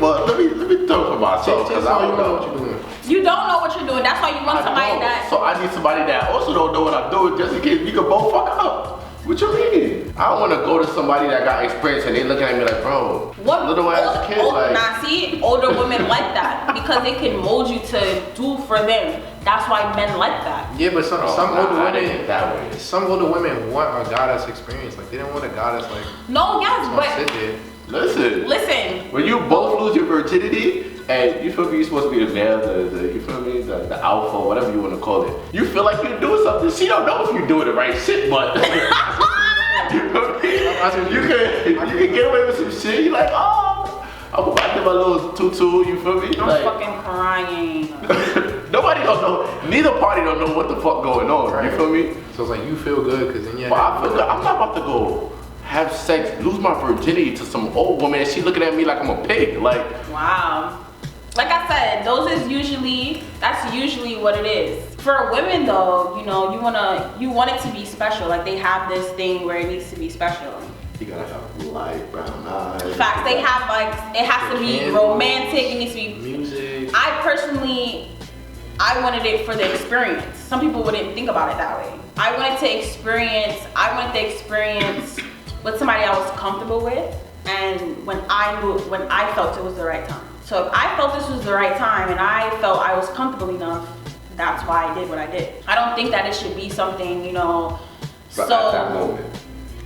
[SPEAKER 2] Well, let me talk for myself because I don't know
[SPEAKER 1] what you're doing.
[SPEAKER 3] You don't know what you're doing. That's why you want somebody that.
[SPEAKER 2] So I need somebody that also don't know what I'm doing, just in case we can both fuck up. What you mean? I don't want to go to somebody that got experience and they looking at me like, bro,
[SPEAKER 3] what
[SPEAKER 2] little ass kid, like.
[SPEAKER 3] Nah, see, older women like that because they can mold you to do for them. That's why men like that.
[SPEAKER 1] Yeah, but some older women
[SPEAKER 2] that way.
[SPEAKER 1] Some older women want a guy that's experienced. Like they don't want a guy that's like.
[SPEAKER 3] No, yes, but
[SPEAKER 1] sit there.
[SPEAKER 2] Listen. When you both lose your virginity and you feel me, you're supposed to be the male, the you feel me, the alpha, whatever you want to call it. You feel like you're doing something. She don't know if you're doing the right shit, but you feel me? You can get away with some shit. You're like, oh, I'm about to get my little tutu. You feel me?
[SPEAKER 3] I'm
[SPEAKER 2] like,
[SPEAKER 3] fucking crying.
[SPEAKER 2] Nobody don't know. Neither party don't know what the fuck going on. Right. You feel me?
[SPEAKER 1] So it's like you feel good because then you.
[SPEAKER 2] Well, I feel good. I'm not about to go have sex, lose my virginity to some old woman, and she looking at me like I'm a pig. Like,
[SPEAKER 3] wow. Like I said, that's usually what it is. For women though, you know, you want it to be special. Like they have this thing where it needs to be special.
[SPEAKER 2] You gotta have light brown eyes.
[SPEAKER 3] Facts, they have like, it has to be romantic, it needs to be
[SPEAKER 1] music.
[SPEAKER 3] I wanted it for the experience. Some people wouldn't think about it that way. I wanted the experience with somebody I was comfortable with, and when I felt it was the right time. So if I felt this was the right time and I felt I was comfortable enough, that's why I did what I did. I don't think that it should be something, you know.
[SPEAKER 2] But
[SPEAKER 3] so
[SPEAKER 2] at that moment,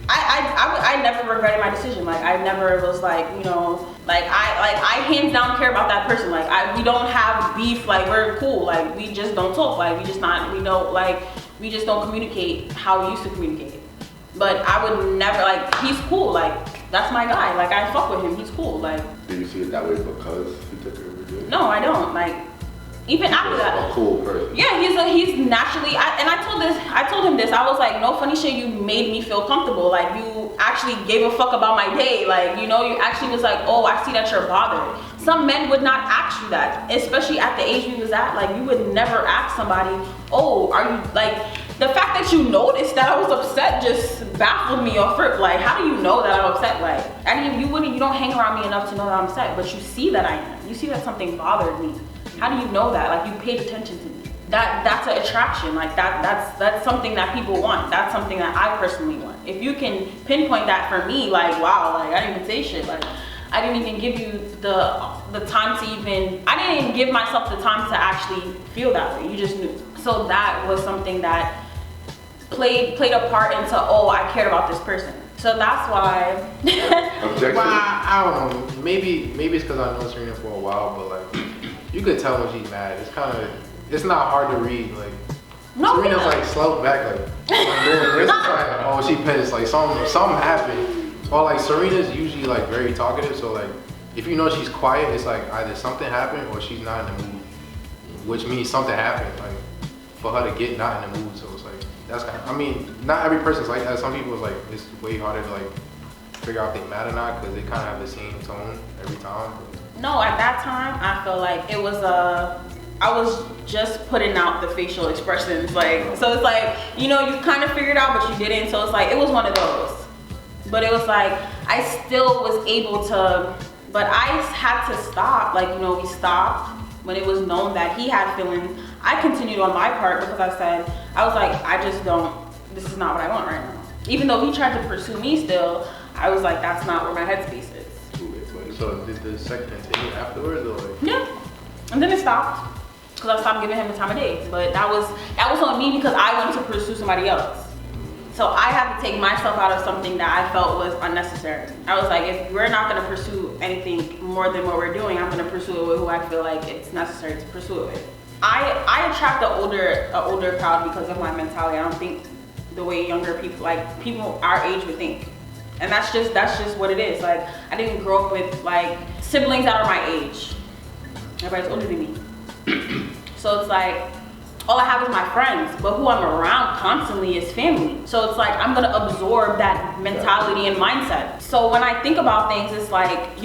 [SPEAKER 3] I never regretted my decision. Like I never was like, you know, like I hands down care about that person. Like we don't have beef. Like we're cool. Like we just don't talk. Like we just don't communicate how we used to communicate. But I would never, like, he's cool. Like that's my guy. Like I fuck with him. He's cool. Like.
[SPEAKER 2] Do you see it that way because he took it over you?
[SPEAKER 3] No, I don't. Like. Even after that,
[SPEAKER 2] a cool person.
[SPEAKER 3] Yeah, he's naturally. I told him this. I was like, no funny shit. You made me feel comfortable. Like you actually gave a fuck about my day. Like you know, you actually was like, oh, I see that you're bothered. Some men would not ask you that, especially at the age we was at. Like you would never ask somebody, oh, are you like. The fact that you noticed that I was upset just baffled me off rip. Like, how do you know that I'm upset? Like, you don't hang around me enough to know that I'm upset, but you see that I am. You see that something bothered me. How do you know that? Like you paid attention to me. That's an attraction. Like that's something that people want. That's something that I personally want. If you can pinpoint that for me, like wow, like I didn't even say shit. Like I didn't even give you the time to even. I didn't even give myself the time to actually feel that way. You just knew. So that was something that played a part into I cared about this person. So that's why.
[SPEAKER 2] Objection.
[SPEAKER 1] Well, I don't know. Maybe it's because I know Serena for a while, but like. You could tell when she's mad. It's not hard to read. Like
[SPEAKER 3] no,
[SPEAKER 1] Serena's like slow back, like doing this. Like, oh, she pissed. Like something happened. Or like Serena's usually like very talkative. So like if you know she's quiet, it's like either something happened or she's not in the mood, which means something happened. Like for her to get not in the mood. So it's like that's kind of. I mean, not every person's like that. Some people like it's way harder to like figure out if they mad or not because they kind of have the same tone every time.
[SPEAKER 3] No, at that time, I felt like it was I was just putting out the facial expressions, like, so it's like, you know, you kind of figured out, but you didn't, so it's like, it was one of those. But it was like, I still was able to, but I had to stop, like, you know, we stopped when it was known that he had feelings. I continued on my part because I was like, this is not what I want right now. Even though he tried to pursue me still, I was like, that's not where my headspace is.
[SPEAKER 1] So did the sex continue afterwards, or like?
[SPEAKER 3] Yeah, and then it stopped because I stopped giving him the time of day. But that was on me because I wanted to pursue somebody else. So I had to take myself out of something that I felt was unnecessary. I was like, if we're not gonna pursue anything more than what we're doing, I'm gonna pursue it with who I feel like it's necessary to pursue it with. I attract an older crowd because of my mentality. I don't think the way younger people, like people our age, would think. And that's just what it is. Like I didn't grow up with like siblings that are my age. Everybody's older than me. So it's like all I have is my friends, but who I'm around constantly is family. So it's like I'm gonna absorb that mentality and mindset. So when I think about things, it's like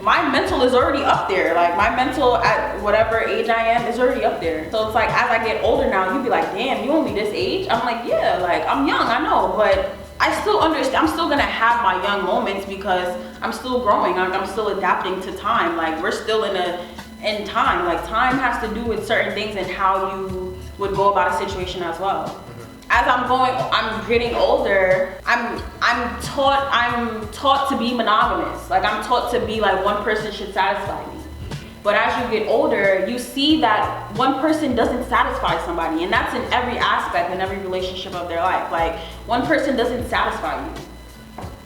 [SPEAKER 3] my mental is already up there. Like my mental at whatever age I am is already up there. So it's like as I get older now, you'd be like, damn, you only this age? I'm like, yeah, like I'm young, I know, but I still understand. I'm still gonna have my young moments because I'm still growing. Like, I'm still adapting to time. Like, we're still in time. Like, time has to do with certain things and how you would go about a situation as well. As I'm getting older, I'm taught to be monogamous. Like, I'm taught to be like, one person should satisfy me. But as you get older, you see that one person doesn't satisfy somebody, and that's in every aspect, in every relationship of their life. Like, one person doesn't satisfy you.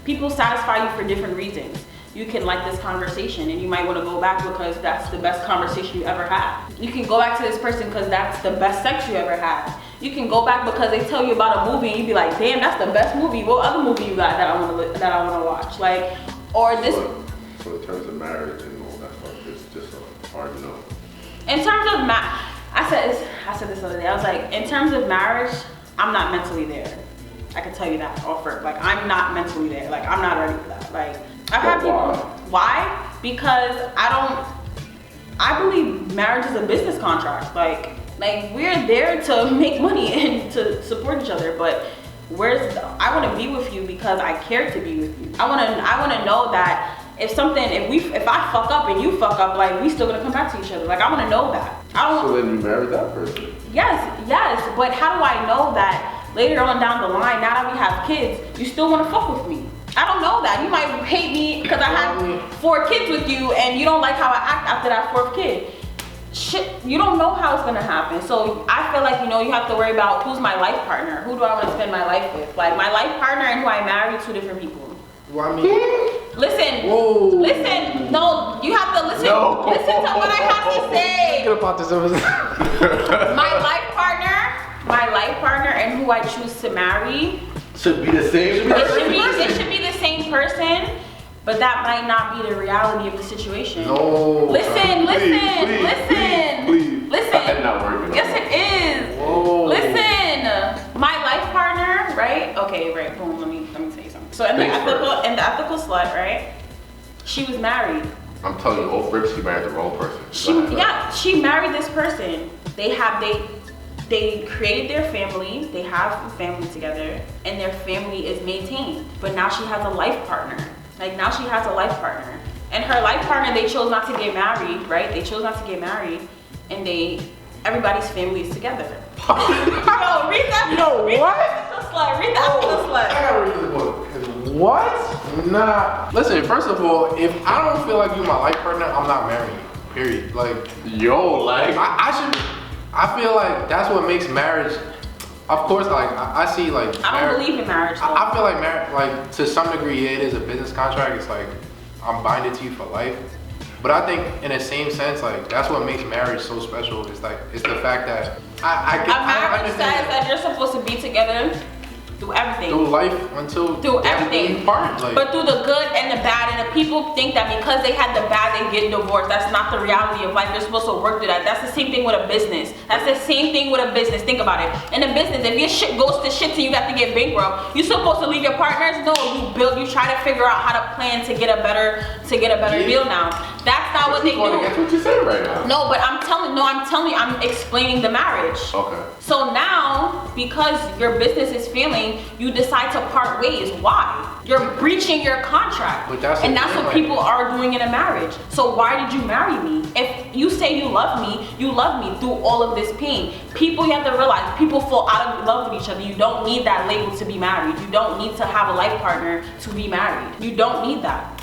[SPEAKER 3] People satisfy you for different reasons. You can like this conversation and you might want to go back because that's the best conversation you ever had. You can go back to this person because that's the best sex you ever had. You can go back because they tell you about a movie and you be like, damn, that's the best movie. What other movie you got that I want to watch? Like, or this.
[SPEAKER 2] So in terms of marriage and all that stuff, it's just hard to know.
[SPEAKER 3] In terms of I said this the other day. I was like, in terms of marriage, I'm not mentally there. I can tell you that offer. Like, I'm not mentally there. Like, I'm not ready for that. Like, I've had people. Why? Because I believe marriage is a business contract. Like we're there to make money and to support each other. But I want to be with you because I care to be with you. I want to know that if I fuck up and you fuck up, like, we still gonna come back to each other. Like, I want to know that.
[SPEAKER 2] So then you married that person.
[SPEAKER 3] Yes. But how do I know that later on down the line, now that we have kids, you still want to fuck with me? I don't know that. You might hate me because I had 4 kids with you and you don't like how I act after that 4th kid. Shit, you don't know how it's gonna happen. So I feel like, you have to worry about who's my life partner. Who do I want to spend my life with? Like, my life partner and who I marry, 2 different people.
[SPEAKER 1] Well, I mean,
[SPEAKER 3] listen.
[SPEAKER 1] Whoa.
[SPEAKER 3] Listen. No, you have to listen.
[SPEAKER 2] No.
[SPEAKER 3] Listen to what I have to say.
[SPEAKER 1] Get about this.
[SPEAKER 3] My life partner and who I choose to marry
[SPEAKER 2] Should be the same person.
[SPEAKER 3] It should be the same person, but that might not be the reality of the situation.
[SPEAKER 1] No.
[SPEAKER 3] Listen.
[SPEAKER 2] Please. That's not working.
[SPEAKER 3] Yes, it is.
[SPEAKER 1] Whoa.
[SPEAKER 3] Listen, my life partner, right? Okay, right. Boom. Let me tell you something. So in the ethical slut, right? She was married.
[SPEAKER 2] I'm telling you, off rip, she married the wrong person.
[SPEAKER 3] She married this person. They created their family, they have a family together, and their family is maintained. But now she has a life partner. And her life partner, they chose not to get married, right? They chose not to get married, and everybody's family is together. Yo, read that. Read the ethical slut.
[SPEAKER 1] I gotta read this book. What? Nah. Listen, first of all, if I don't feel like you're my life partner, I'm not marrying you. Period. Like, I feel like that's what makes marriage. Of course, like, I see, like,
[SPEAKER 3] I don't believe in marriage, though.
[SPEAKER 1] I feel like marriage, like, to some degree, it is a business contract. It's like, I'm binded to you for life. But I think in the same sense, like, that's what makes marriage so special. It's like, it's the fact that I
[SPEAKER 3] marriage says that you're supposed to be together through everything.
[SPEAKER 1] Through life
[SPEAKER 3] through everything.
[SPEAKER 1] Like,
[SPEAKER 3] but through the good and the bad, and the people think that because they had the bad, they get divorced. That's not the reality of life. You're supposed to work through that. That's the same thing with a business. Think about it. In a business, if your shit goes to shit till you have to get bankrupt, you're supposed to leave your partners? No, you try to figure out how to plan to get a better deal now. That's not what they do.
[SPEAKER 2] That's what you're saying right now.
[SPEAKER 3] No, but I'm telling you, I'm explaining the marriage.
[SPEAKER 2] Okay.
[SPEAKER 3] So now, because your business is failing, you decide to part ways. Why? You're breaching your contract.
[SPEAKER 1] But that's
[SPEAKER 3] what people are doing in a marriage. So why did you marry me? If you say you love me through all of this pain. People, you have to realize, people fall out of love with each other. You don't need that label to be married. You don't need to have a life partner to be married. You don't need that.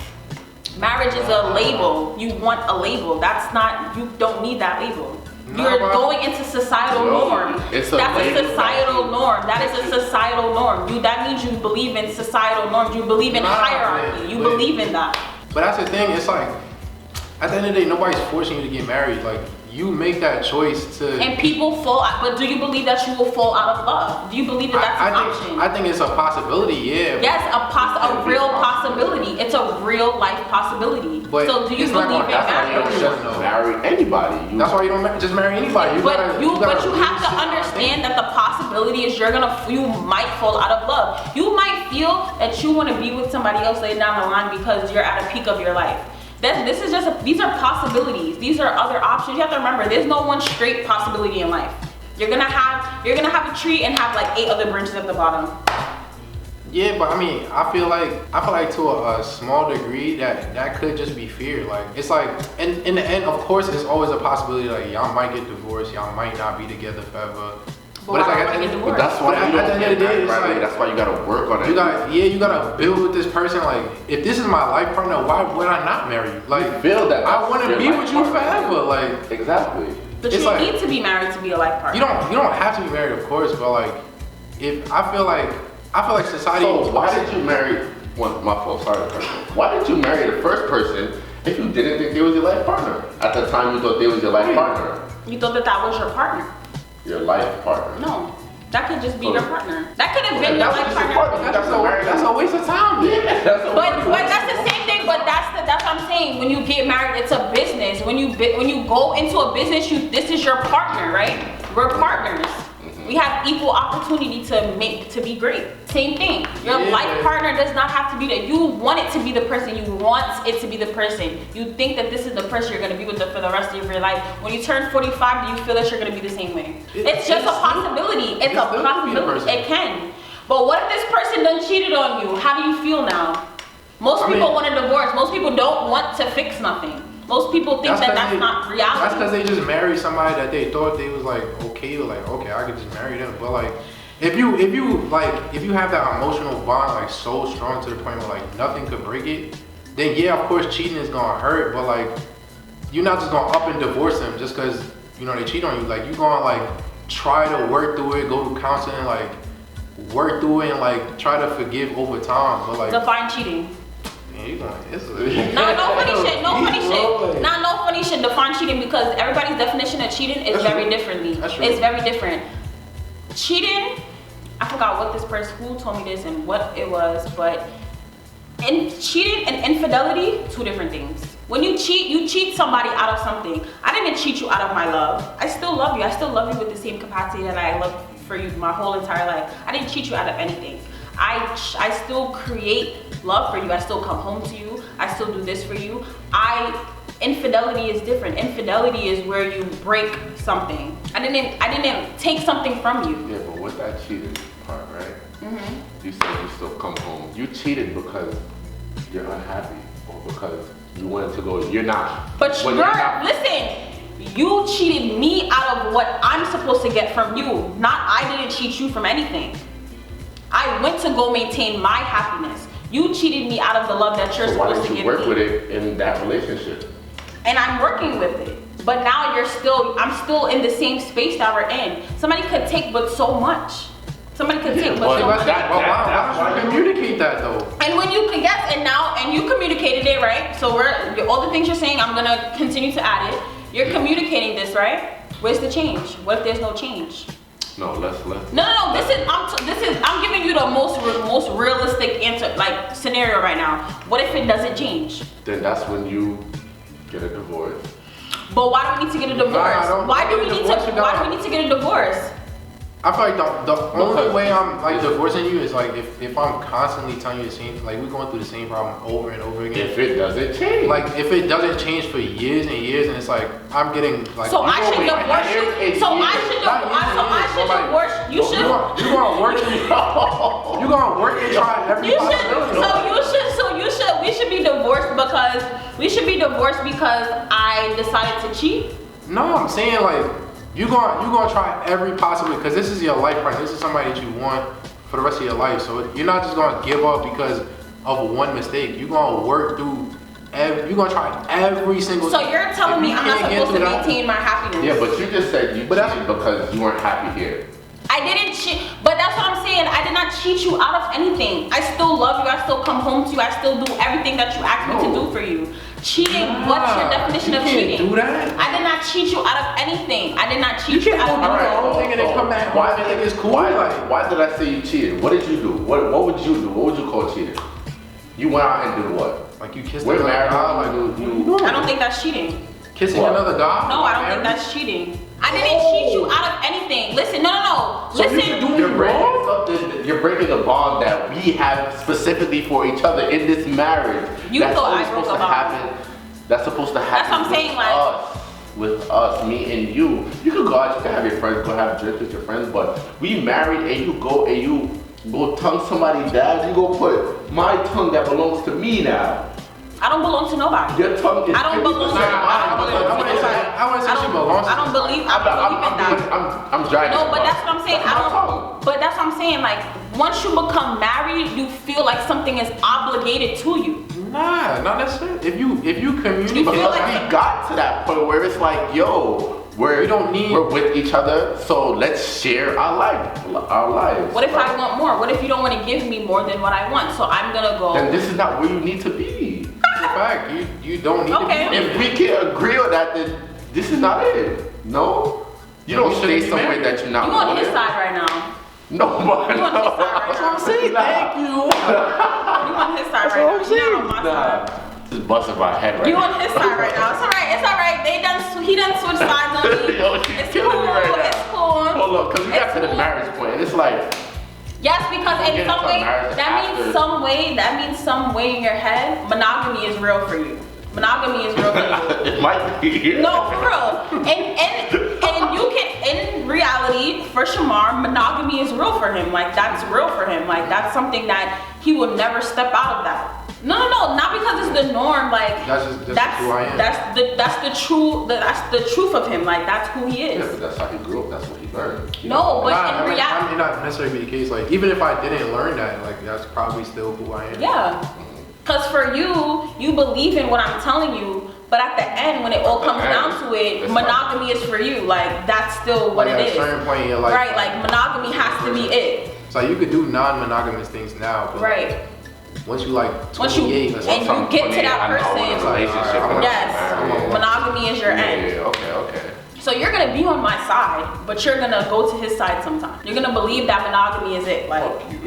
[SPEAKER 3] Marriage is a label. You want a label. You don't need that label. You're going into societal norm. That's a societal norm. That is a societal norm. That means you believe in societal norms. You believe in hierarchy. You believe in that.
[SPEAKER 1] But that's the thing. It's like, at the end of the day, nobody's forcing you to get married. Like, you make that choice to.
[SPEAKER 3] And people fall out. But do you believe that you will fall out of love? Do you believe that that's an option?
[SPEAKER 1] I think it's a possibility. Yeah.
[SPEAKER 3] Yes, a real possibility. It's a real life possibility.
[SPEAKER 1] But
[SPEAKER 3] so do you believe in marriage?
[SPEAKER 2] You don't marry anybody.
[SPEAKER 1] That's why you don't just marry anybody.
[SPEAKER 3] But you have to understand that the possibility is you might fall out of love. You might feel that you want to be with somebody else later down the line because you're at a peak of your life. These are possibilities. These are other options. You have to remember, there's no one straight possibility in life. You're gonna have a tree and have like 8 other branches at the bottom.
[SPEAKER 1] Yeah, but I mean, I feel like to a small degree that could just be fear. Like it's like in the end, of course, it's always a possibility like y'all might get divorced, y'all might not be together forever. But it's like
[SPEAKER 2] but that's why you don't get married right away.
[SPEAKER 1] Like,
[SPEAKER 2] that's why you gotta work on it.
[SPEAKER 1] You gotta build with this person. Like if this is my life partner, why would I not marry you? Like
[SPEAKER 2] you feel that
[SPEAKER 1] I want to be with you forever. Like
[SPEAKER 2] exactly.
[SPEAKER 3] But you don't need to be married to be a life partner.
[SPEAKER 1] You don't have to be married, of course, but like if I feel like society.
[SPEAKER 2] So why did you marry? Well, my fault. Sorry, why did you marry the first person if you didn't think they was your life partner? At the time, you thought they was your life partner.
[SPEAKER 3] You thought that was your partner.
[SPEAKER 2] Your life partner.
[SPEAKER 3] No, that could just be your partner. That could have been your life partner.
[SPEAKER 1] That's a waste of time.
[SPEAKER 2] Yeah,
[SPEAKER 3] but that's the same thing. But that's what I'm saying. When you get married, it's a business. When you go into a business, this is your partner, right? We're partners. We have equal opportunity to be great. Same thing. Your life partner does not have to be that. You want it to be the person. You want it to be the person. You think that this is the person you're going to be with for the rest of your life. When you turn 45, do you feel that you're going to be the same way? It's just a possibility. It's a possibility. It can. But what if this person done cheated on you? How do you feel now? Most people want a divorce. Most people don't want to fix nothing. Most people think that's not reality.
[SPEAKER 1] That's because they just married somebody that they thought they was like okay with, like okay, I could just marry them. But like if you have that emotional bond like so strong to the point where like nothing could break it, then yeah, of course cheating is gonna hurt. But like you're not just gonna up and divorce them just because they cheat on you. Like you're gonna like try to work through it, go to counseling, like work through it, and like try to forgive over time. But like
[SPEAKER 3] define cheating.
[SPEAKER 1] No
[SPEAKER 3] funny shit. Define cheating because everybody's definition of cheating is very differently. It's very different. Cheating, I forgot who told me this and what it was, but cheating and infidelity, two different things. When you cheat somebody out of something. I didn't cheat you out of my love. I still love you. I still love you with the same capacity that I love for you my whole entire life. I didn't cheat you out of anything. I still create love for you. I still come home to you. I still do this for you. Infidelity is different. Infidelity is where you break something. I didn't take something from you.
[SPEAKER 2] Yeah, but with that cheating part, right? Mm-hmm. You said you still come home. You cheated because you're unhappy or because you wanted to go. You're not.
[SPEAKER 3] But listen. You cheated me out of what I'm supposed to get from you. I didn't cheat you from anything. I went to go maintain my happiness. You cheated me out of the love that you're supposed to give me.
[SPEAKER 2] Why didn't you work with it in that relationship?
[SPEAKER 3] And I'm working with it. But now I'm still in the same space that we're in. Somebody could take but so much. Somebody could take but so much.
[SPEAKER 1] Why don't you communicate that though?
[SPEAKER 3] And when you you communicated it, right? So all the things you're saying, I'm gonna continue to add it. You're communicating this, right? Where's the change? What if there's no change?
[SPEAKER 2] No, let's.
[SPEAKER 3] No. I'm giving you the most realistic answer, like scenario right now. What if it doesn't change?
[SPEAKER 2] Then that's when you get a divorce.
[SPEAKER 3] But why do we need to get a divorce? Why do we need to get a divorce?
[SPEAKER 1] I feel like the only way I'm like divorcing you is like if I'm constantly telling you the same, like we're going through the same problem over and over again.
[SPEAKER 2] If it doesn't change.
[SPEAKER 1] Like if it doesn't change for years and years, and it's like I'm getting like.
[SPEAKER 3] So I should divorce you. So I should divorce you. Should.
[SPEAKER 1] You're gonna work. You're gonna work and try every possibility.
[SPEAKER 3] We should be divorced because I decided to cheat.
[SPEAKER 1] No, I'm saying like. You're gonna try every possible because this is your life partner. This is somebody that you want for the rest of your life. So you're not just gonna give up because of one mistake. You're gonna work through. You're gonna try every single.
[SPEAKER 3] So you're telling me I'm not supposed to maintain my happiness?
[SPEAKER 2] Yeah, but you just said you cheated because you weren't happy here.
[SPEAKER 3] I didn't cheat, but that's what I'm saying. I did not cheat you out of anything. I still love you. I still come home to you. I still do everything that you asked me to do for you. Cheating, what's your definition of cheating?
[SPEAKER 1] Do that?
[SPEAKER 3] I did not cheat you out of anything. I did not cheat you out of anything.
[SPEAKER 1] The whole thing and then come back. Why did it cool?
[SPEAKER 2] Why did I say you cheated? What did you do? What would you do? What would you call cheating? You went out and did what?
[SPEAKER 1] Like you kissed
[SPEAKER 2] another
[SPEAKER 1] guy?
[SPEAKER 3] I don't think that's cheating.
[SPEAKER 1] Kissing another guy?
[SPEAKER 3] No, I don't think that's cheating. I didn't cheat you out of anything. Listen, no.
[SPEAKER 1] So
[SPEAKER 3] listen.
[SPEAKER 2] You're breaking a bond that we have specifically for each other in this marriage.
[SPEAKER 3] You thought I broke a bond.
[SPEAKER 2] That's supposed to happen.
[SPEAKER 3] That's what I'm saying, like.
[SPEAKER 2] With us, me and you. You could go out, you can have your friends, go have drinks with your friends, but we married and you go and you go tongue somebody down. You go put my tongue that belongs to me now.
[SPEAKER 3] I don't belong to nobody.
[SPEAKER 2] Your tongue is.
[SPEAKER 3] I don't belong to
[SPEAKER 1] I wouldn't say she belongs to
[SPEAKER 3] I don't believe in that.
[SPEAKER 2] I'm dragging.
[SPEAKER 3] No, but that's what I'm saying. But that's what I'm saying. Like, once you become married, you feel like something is obligated to you.
[SPEAKER 1] Nah, not necessarily. If you communicate,
[SPEAKER 2] Because we got to that point where it's like, yo, we're with each other, so let's share our lives.
[SPEAKER 3] What if I want more? What if you don't want to give me more than what I want? So I'm gonna go.
[SPEAKER 2] Then this is not where you need to be.
[SPEAKER 1] In fact, you don't need to be.
[SPEAKER 2] If we can't agree on that, then this is not it. No? You don't stay somewhere that you're not.
[SPEAKER 3] You on his side right now.
[SPEAKER 2] No, but
[SPEAKER 3] You on his side right
[SPEAKER 1] That's what I'm saying. Thank you.
[SPEAKER 3] You on his side right now. You're not on my side.
[SPEAKER 2] Just busting my head right
[SPEAKER 3] You
[SPEAKER 2] now.
[SPEAKER 3] on his side right now. It's alright. It's alright. He done switch sides on me.
[SPEAKER 2] Yo, she's
[SPEAKER 3] It's
[SPEAKER 2] killing
[SPEAKER 3] cool.
[SPEAKER 2] me right now.
[SPEAKER 3] It's cool.
[SPEAKER 2] Hold up, because we got
[SPEAKER 3] It's
[SPEAKER 2] to the
[SPEAKER 3] cool.
[SPEAKER 2] marriage point, and it's like,
[SPEAKER 3] Yes, because in
[SPEAKER 2] Getting
[SPEAKER 3] some
[SPEAKER 2] to
[SPEAKER 3] way,
[SPEAKER 2] marriage
[SPEAKER 3] that
[SPEAKER 2] after-
[SPEAKER 3] means some way in your head, monogamy is real for you. Monogamy is real for you.
[SPEAKER 2] it might be.
[SPEAKER 3] No, for real. And you can, in reality, for Shamar, monogamy is real for him. Like, that's real for him. Like, that's something that he will never step out of that. No, not because it's the norm. Like,
[SPEAKER 1] That's who I am.
[SPEAKER 3] That's the truth of him. Like, that's who he
[SPEAKER 2] Yeah,
[SPEAKER 3] is.
[SPEAKER 2] but that's how he grew up. That's what he learned.
[SPEAKER 3] No, but
[SPEAKER 1] Nah,
[SPEAKER 3] in
[SPEAKER 1] that
[SPEAKER 3] reality,
[SPEAKER 1] may not necessarily be the case. Like, even if I didn't learn that, like, that's probably still who I am.
[SPEAKER 3] yeah. Because for you believe in what I'm telling you, but at the end, when it all comes down to it,
[SPEAKER 2] It's
[SPEAKER 3] monogamy is for you. Like, that's still what
[SPEAKER 1] Like,
[SPEAKER 3] it
[SPEAKER 1] at
[SPEAKER 3] is.
[SPEAKER 1] a certain point in your life.
[SPEAKER 3] Right, like, monogamy has to be it.
[SPEAKER 1] So you could do non-monogamous things now, but
[SPEAKER 3] Right.
[SPEAKER 1] once you like
[SPEAKER 3] Once you-
[SPEAKER 1] 28 or
[SPEAKER 3] and
[SPEAKER 1] something,
[SPEAKER 3] you get to that person.
[SPEAKER 2] Relationship.
[SPEAKER 3] Yes, monogamy is your end.
[SPEAKER 2] Yeah, okay.
[SPEAKER 3] So you're gonna be on my side, but you're gonna go to his side sometime. You're gonna believe that monogamy is it. Like,
[SPEAKER 2] Fuck you.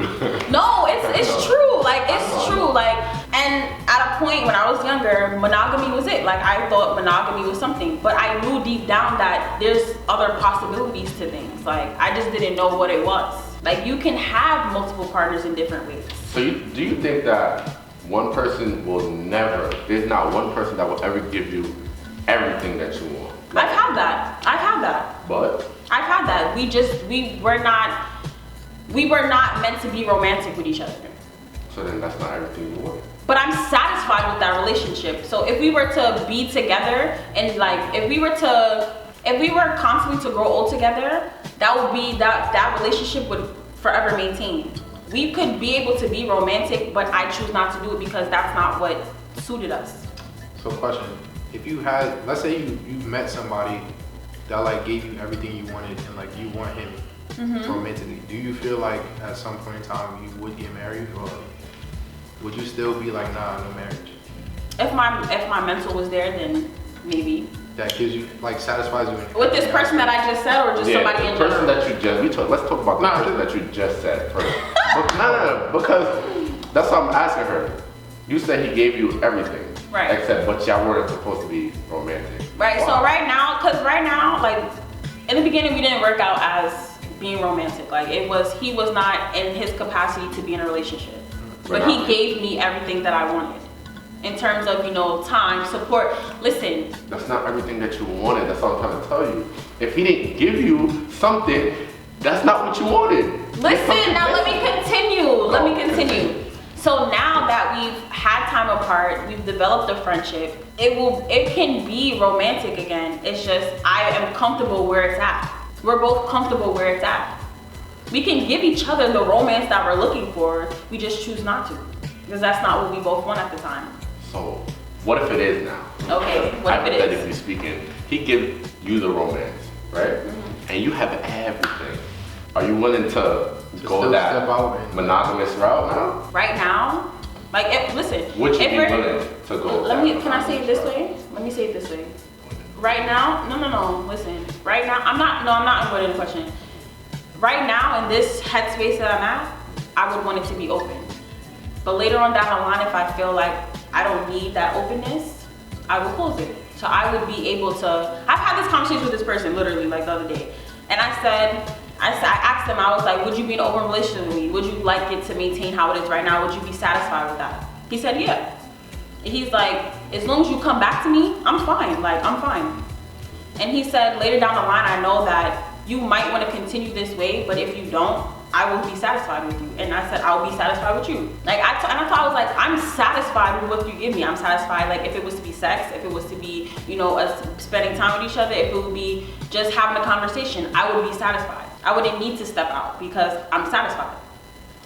[SPEAKER 3] no, it's true. Like, it's true. Like, and at a point when I was younger, monogamy was it. Like, I thought monogamy was something, but I knew deep down that there's other possibilities to things. Like, I just didn't know what it was. Like, you can have multiple partners in different ways.
[SPEAKER 2] So do you think that one person will never, there's not one person that will ever give you everything that you want?
[SPEAKER 3] I've had that.
[SPEAKER 2] But?
[SPEAKER 3] I've had that. We were not meant to be romantic with each other.
[SPEAKER 2] So then that's not everything you want.
[SPEAKER 3] But I'm satisfied with that relationship. So if we were to be together and like, if we were constantly to grow old together, that would be, that relationship would forever maintain. We could be able to be romantic, but I choose not to do it because that's not what suited us.
[SPEAKER 1] So question, if you had, let's say you met somebody that like gave you everything you wanted and like you want him romantically, do you feel like at some point in time you would get married, or would you still be like, nah, no marriage?
[SPEAKER 3] If my mental was there, then maybe.
[SPEAKER 1] That gives you, like, satisfies you.
[SPEAKER 3] With this person that I just said, or just somebody in
[SPEAKER 2] the person
[SPEAKER 3] general?
[SPEAKER 2] that you just, let's talk about the person that you just said first. No, because that's what I'm asking her. You said he gave you everything.
[SPEAKER 3] Right.
[SPEAKER 2] Except, but y'all weren't supposed to be romantic.
[SPEAKER 3] Right,
[SPEAKER 2] Why?
[SPEAKER 3] so right now, like, in the beginning we didn't work out as being romantic. Like, he was not in his capacity to be in a relationship. But he gave me everything that I wanted. In terms of, time, support. Listen.
[SPEAKER 2] That's not everything that you wanted. That's all I'm trying to tell you. If he didn't give you something, that's not what you wanted.
[SPEAKER 3] Listen, now let me continue. So now that we've had time apart, we've developed a friendship, it can be romantic again. It's just, I am comfortable where it's at. We're both comfortable where it's at. We can give each other the romance that we're looking for, we just choose not to. Because that's not what we both want at the time.
[SPEAKER 2] So, what if it is now?
[SPEAKER 3] Okay, what if it is?
[SPEAKER 2] Hypothetically speaking, he gives you the romance, right? And you have everything. Are you willing to go that monogamous route now?
[SPEAKER 3] Right now? Like, listen.
[SPEAKER 2] Would you be willing to go
[SPEAKER 3] Can I say it this way? Let me say it this way. Right now? No, listen. Right now, I'm not avoiding the question. Right now, in this headspace that I'm at, I would want it to be open. But later on down the line, if I feel like I don't need that openness, I will close it. So I would be able to, I've had this conversation with this person literally like the other day. And I asked him, I was like, would you be in an open relationship with me? Would you like it to maintain how it is right now? Would you be satisfied with that? He said, yeah. And he's like, as long as you come back to me, I'm fine. Like, I'm fine. And he said, later down the line, I know that you might want to continue this way, but if you don't, I will be satisfied with you. And I said, I'll be satisfied with you. Like, I thought I was like, I'm satisfied with what you give me. I'm satisfied, like, if it was to be sex, if it was to be, you know, us spending time with each other, if it would be just having a conversation, I would be satisfied. I wouldn't need to step out because I'm satisfied.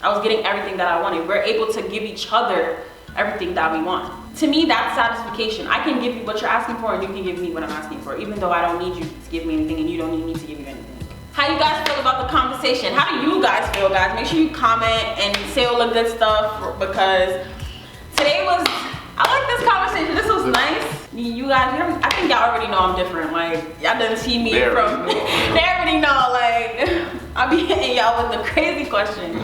[SPEAKER 3] I was getting everything that I wanted. We're able to give each other everything that we want. To me, that's satisfaction. I can give you what you're asking for and you can give me what I'm asking for, even though I don't need you to give me anything and you don't need me to give you anything. How you guys feel about the conversation? How do you guys feel, guys? Make sure you comment and say all the good stuff because today was, I like this conversation. This was nice. You guys, I think y'all already know I'm different. Like, y'all didn't see me they already know, like, I'll be hitting y'all with the crazy questions.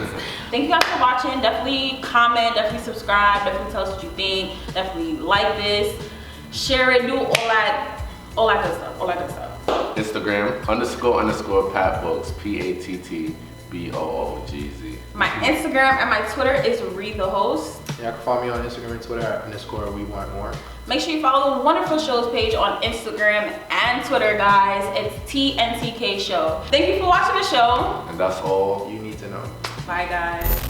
[SPEAKER 3] Thank you guys for watching. Definitely comment, definitely subscribe, definitely tell us what you think. Definitely like this, share it, do all that good stuff.
[SPEAKER 2] Instagram __PatBooks, PATTBOOGZ.
[SPEAKER 3] My Instagram and my Twitter is Read the Host.
[SPEAKER 1] Yeah, you can follow me on Instagram and Twitter at _We Want More.
[SPEAKER 3] Make sure you follow the Wonderful Shows page on Instagram and Twitter, guys. It's TNTK Show. Thank you for watching the show.
[SPEAKER 2] And that's all
[SPEAKER 1] you need to know.
[SPEAKER 3] Bye, guys.